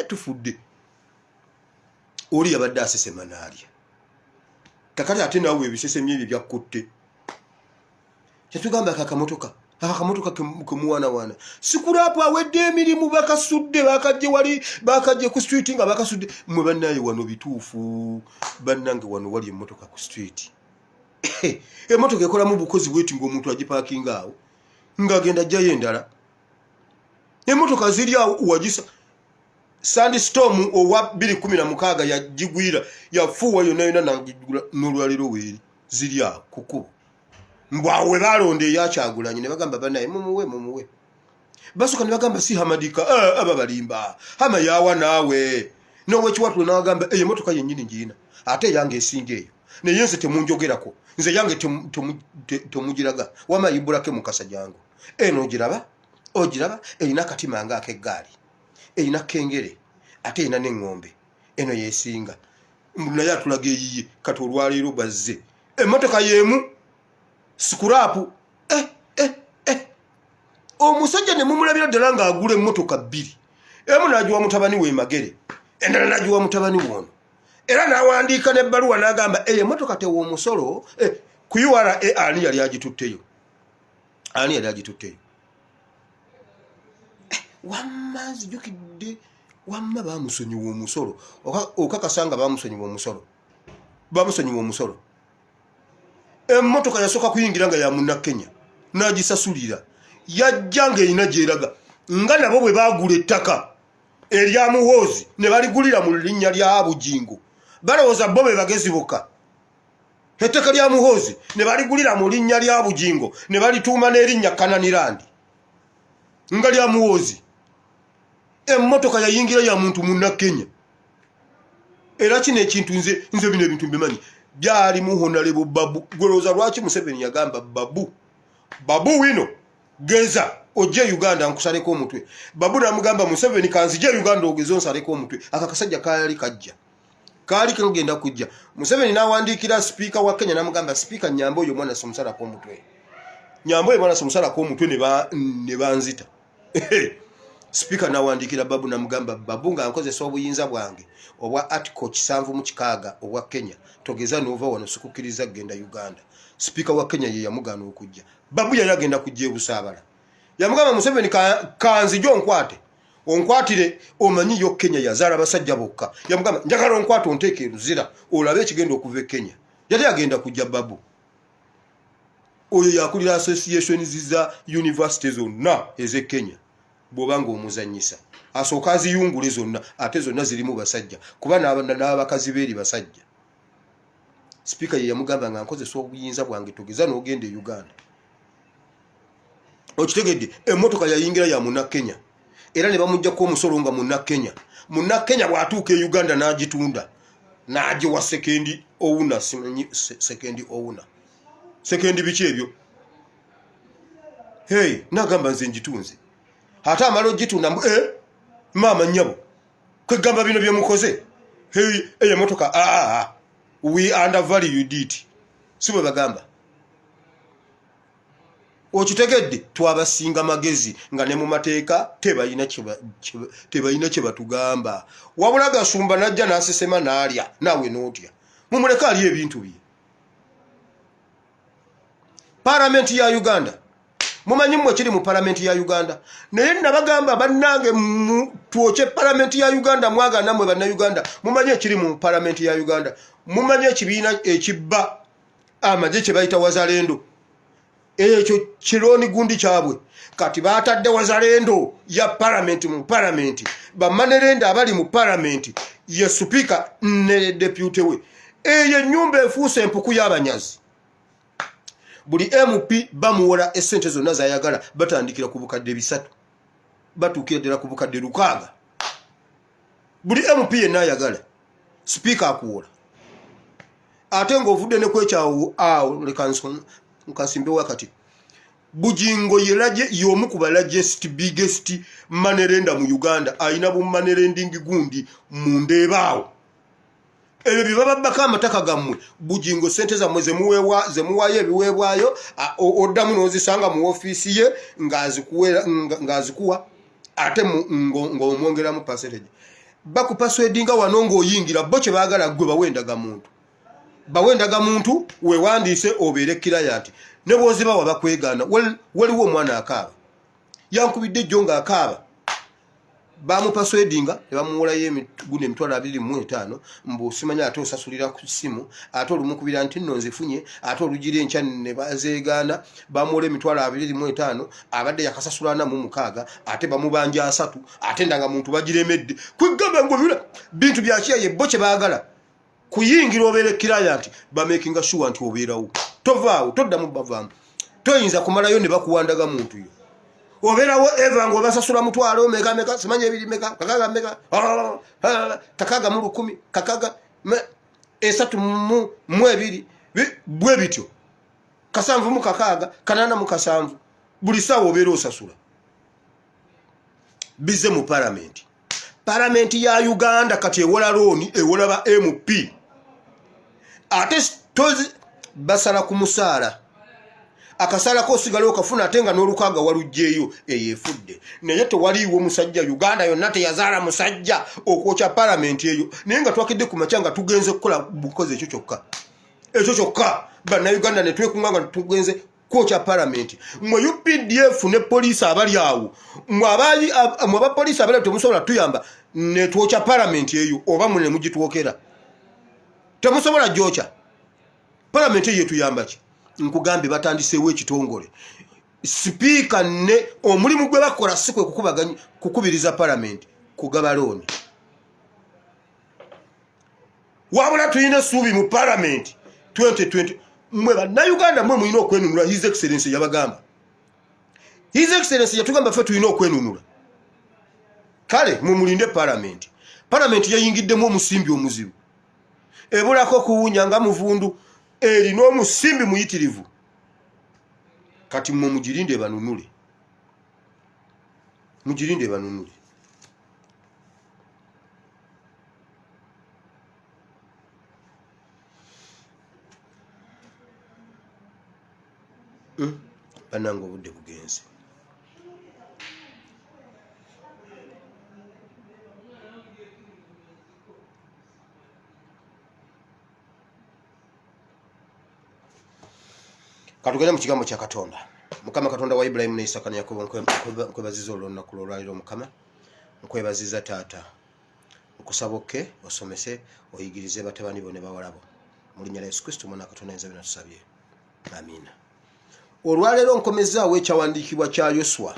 tufudde oli yabadde asesema n'alya kakati ate naawe ebisesemi ebyo byakutte kyetugamba akamotoka kemuwaanawaana sikulapu awedde emirimu bakasudde bakajje ku street nga bakasudde mmwe bannaye wano bituufu bannange wano wali emmotoka ku street emmotoka ekolamu bukozi bweti ng'omuntu agipaakinga awo ng'agenda ajjayo endala emmotoka ziri awo wagisa Sandstorm owa 2016 yagigwira yafuuwa yonna n'olwaliro weeri ziri awo kukubo mbwawe balonde ya Kyagulanyi ne bagamba banaye mumuwe basuka ne bagamba si hamadika aba balimba hama yawa naawe nowe kiwatulo n'agamba eyo motoka yennyini ngiina ate yange esinga eyo ne yense temunjogerako nze yange temugiraga wama yibulake mukasa jangu eno giraba ogiraba erina katima nga akeggaali erina kengere ate ina n'engombe eno yesinga naye atulaga eyiye kati olwaleero bazze emmotoka yemu sikurapu omusajja ne mumulabira ddala ng'agula emmotoka bbiri emu n'agiwa mutabani we Magere endala n'agiwa mutabani wono era n'awandiika n'ebbaluwa n'agamba eyo emmotoka tewa omusolo ku URA ani yali agitutteyo wamma nzijukidde wamma bamusonyiwa omusolo okakasanga bamusonyiwa omusolo emmotoka yasooka kuyingira nga ya Munnakenya n'agisasulira yajja ng'erina gyeraga nga nabo bwe baagula ettaka erya Muhoozi ne baligulira mu linnya lya Bujingo balowooza bo be bagezi bokka ettaka lya Muhoozi ne baligulira mu linnya lya Bujingo ne balituuma n'erinnya Kananirandi nga lya Muhoozi emmotoka yayingira ya muntu Munnakenya era kino ekintu nze bino ebintu mbimanyi byali muhonalebo Babu gwelooza lwaki Museveni yagamba Babu wino geza ojje Uganda nkusaleko omutwe Babu namugamba Museveni kanzije Uganda ogezo nsaleko omutwe akakasajja kaali kajja kaali kagenda kujja Museveni nawandiikira speaker wa Kenya namugamba speaker nyambo oyo mwana somusalako omutwe ne banzita speaker nawandiikira Babu namugamba Babu nga nkozesa obuyinza bwange obwa article 7 obwa Kenya togeza nova wano sikukiriza genda Uganda speaker wa Kenya ye yamugana okujja Babu yali agenda kujja Busaabala yamugamba Museveni kanzijo onkwatire omanyi yo Kenya yazaala basajja bokka yamugamba njagala onkwate onteeke ruzira olabe ekigenda okuva Kenya yali agenda kujja Babu oyo yakulira associations za universities zonna eze Kenya bwobanga omuzanyisa asooka aziyungule zonna ate zonna zirimu basajja kuba n'abakazi beeri basajja speaker ye yamugamba nga nkozesa obuyinza bwange togeza n'ogenda Uganda okitegedde emmotoka yayingira ya Munnakenya era ne bamuggyako omusolo nga Munnakenya bw'atuuka e Uganda n'agitunda n'agiwa sekendi owuna simanyi sekendi biki ebyo n'agamba nze ngitunze ate amala ogitunda maama nnyabo kwegamba bino bye mukoze eyo emmotoka we undervalued it si bwe bagamba okitegedde twabasinga magezi nga ne mu mateeka tebalina kye batugamba wabula Gasumba najja n'asesema n'alya naawe n'otya mumuleka ali ebintu bye Parliament ya Uganda mumanyi mmwe kiri mu Parliament ya Uganda naye nabagamba bannange twoche Parliament ya Uganda mwagana mmwe bannayuganda mumanyi ekiri mu Parliament ya Uganda mumanyi ekibiina ekibba amagye kye bayita Wazalendo ekyo kironi gundi kyabwe kati batadde Wazalendo ya Parliament mu Parliament bamanerenda abali mu Parliament ye speaker ne deputy we eyo nyumba efuuse empuku y'abanyazi buli MP bamuwola essente zonna zayagala batandikira ku bukadde 3 batuukira ddala ku bukadde 6 buli MP yenna ayagala speaker akuwola ate ng'ovudde ne kwekyawo nkasimbe wakati Bujingo yelaje y'omu ku largest biggest manerenda mu Uganda ayina bu manerending gundi mu Ndeebaawo ebyo bibabaka amataka gammwe Bujingo sente za mweze muwaye ebiweebwayo oddamu n'ozisanga mu office ye ngazikuwa ate ng'omwongeramu percentage bakupaswedinga wano ng'oyingira bo kye baagala gwe bawendaga muntu wewandiise obeere client ne bwoziba wabakwegaana waliwo omwana akaaba yankubidde jjo nga akaaba bamupaswedinga ne bamuwolayo emigundi 25 mbu simanya ate osasulira ku ssimu ate olumukubira nti nno nzifunye ate olugira enkya ne bazeegaana bamuwola 25 abadde yakasasula mu 6 ate bamubanja 3 ate ndanga muntu bagiremedde kwegamba ngo bintu byakiyaye bo kye baagala kuyingira obeere client bamakinga sure nti obeerawo tovaawo toddamu bavaamu toyinza kumalayo ne bakuwandaga muntu yo obeerawo eva ngo basasula mutwalo meka simanye ebiri meka kakaga meka kakaga mu 10 kakaga esatu mu 2 bwe bityo kasanvu mu kakaaga kanana mu kasanvu buli sawa obeera osasula bize mu parliament ya Uganda kati ewola looni ewola ba MP ate tozi basala ku musaala akasala ko sigalo kafuna atenga n'olukaaga walujjeeyo eyefudde naye tewaliiwo musajja Uganda yonna teyazaala musajja okwokya parliament eyo naye nga twakidde ku macanga tugenze kukola bukozi ekyo kyokka bana Uganda ne twekunga tugenze kwokya parliament mwe UPDF ne police abali awo mwe ba police abali temusobola tuyamba ne twokya parliament eyo oba mwe ne mugitwokera temusobola gyokya parliament eyo tuyamba ki nkugambe batandiseewo ekitongole speaker ne omulimu gwe bakola sikwe kukubiriza parliament kugaba looni wabula tuyina suubi mu parliament 2020 mwe bannayuganda mwe muyina okwenunula his excellency yabagamba his excellency yatugamba ffe tuyina okwenunula kale mumulinde parliament yayingiddemu omusimbi omuzibu ebulako kuwunya nga muvundu eri n'omusimbi muyitirivu kati mwe mugirinde banunule bananga obudde bugenze katugenda mu kigambo kya Katonda Mukama Katonda wa Ibrahim ne Isaka ne Yakobo nkwebaziza olunaku lwaleero Mukama nkwebaziza taata nkusaboke osomese oyigirize batabani bo ne bawalabo mu linnya lya Yesu Kristo mwana Katonda nzabe natusabye amina olwaleero nkomezaawo ekyawandiikibwa kya Yoswa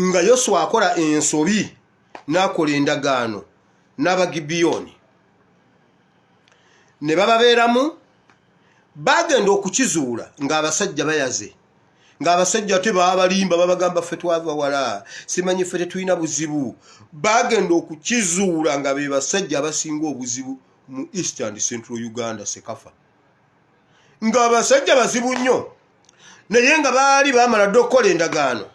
nga Yoswa akola ensobi n'akola endagaano n'Abagibiyoni ne bababeeramu bagenda okukizuula ng'abasajja bayaze ng'abasajja te babalimba babagamba ffe twava wala simanyi ffe tetulina buzibu bagenda okukizuula nga be basajja abasinga obuzibu mu East and Central Uganda Sekafa ng'abasajja bazibu nnyo naye nga baali bamala dde okukola endagaano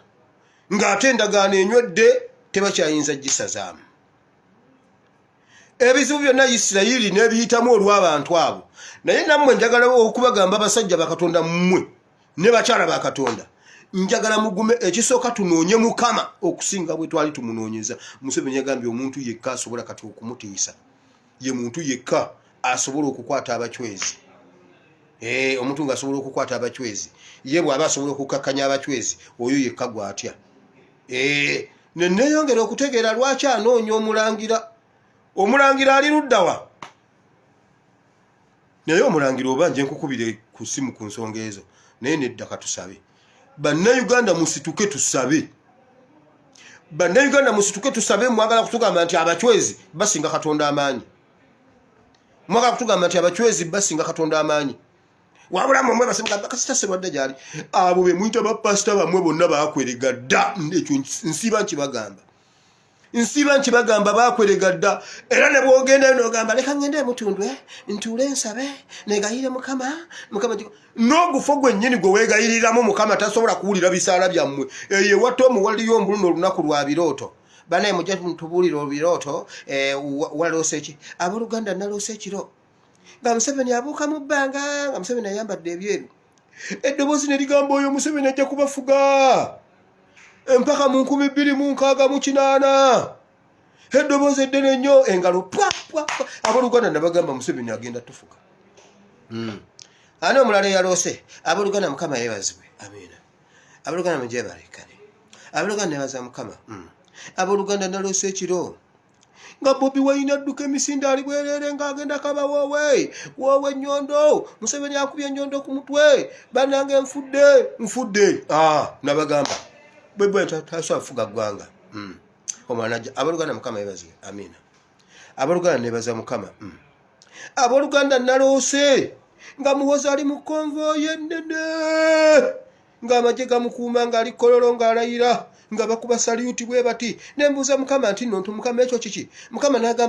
ng'ate endagaano enywedde tebakyayinza gisazaamu ebizibu byonna Isirayiri n'ebiyitamu olw'abantu abo naye nammwe njagala okubagamba abasajja bakatonda mmwe ne bakyala bakatonda njagala mugume ekisooka tunoonye Mukama okusinga bwe twali tumunoonyeza Museveni yagambye omuntu yekka asobola kati okumutiisa ye muntu yekka asobola okukwata abachwezi omuntu nga asobola okukwata abachwezi ye bw'aba asobola okukakkanya abachwezi oyo yekka gwatya neyongera okutegeera lwaki anoonya omulangira ali luddawa naye omulangira oba nje nkukubire ku simu ku nsonga ezo naye nedda katusabe bannayuganda musituke tusabe mwagala kutugamba nti abachwezi basinga Katonda amaanyi wabula mmwe basimugamba kasita serwadde gyali abo be muyita bapasita bamwe bonna bakwerega dda ekyo nsiba nkibagamba bakwerega dda era ne bwogendayo n'ogamba leka ngende mutundwe ntuule nsabe negayire Mukama n'ogufo gwennyini gwe weegayiriramu Mukama tasobola kuwulira bisaala byammwe eyo ewatta omuwaliyo ombuluno olunaku lwa birooto banaye mujja tubuulira ebirooto waloose eki abooluganda naloose ekiro nga Museveni abuuka mu bbanga nga Museveni ayambadde ebyeru eddoboozi ne ligamba oyo Museveni ajja kubafuga empaka mu 2068 eddoboozi eddene nnyo engalo abooluganda nabagamba Museveni agenda tufuga ani omulala eyaloose abooluganda Mukama yeebazibwe amina abooluganda mujebalekane abooluganda nebaza Mukama abooluganda naloose ekiro nga Bubi wayina adduka emisinde ali bwerere ng'agenda kaba woowe nnyondo Museveni akubye ennyondo ku mutwe bannange nfudde nabagamba bwe tasobola kufuga ggwanga omwana ajja abooluganda Mukama yeebazibwe amina abooluganda nebaza Mukama abooluganda naloose nga muwozi ali mu konvoyi ennene ng'amagye gamukuuma ng'ali kololo ng'alayira nga bakuba saluti bwe bati nembuuza Mukama nti nno Mukama ekyo kiki Mukama n'agamba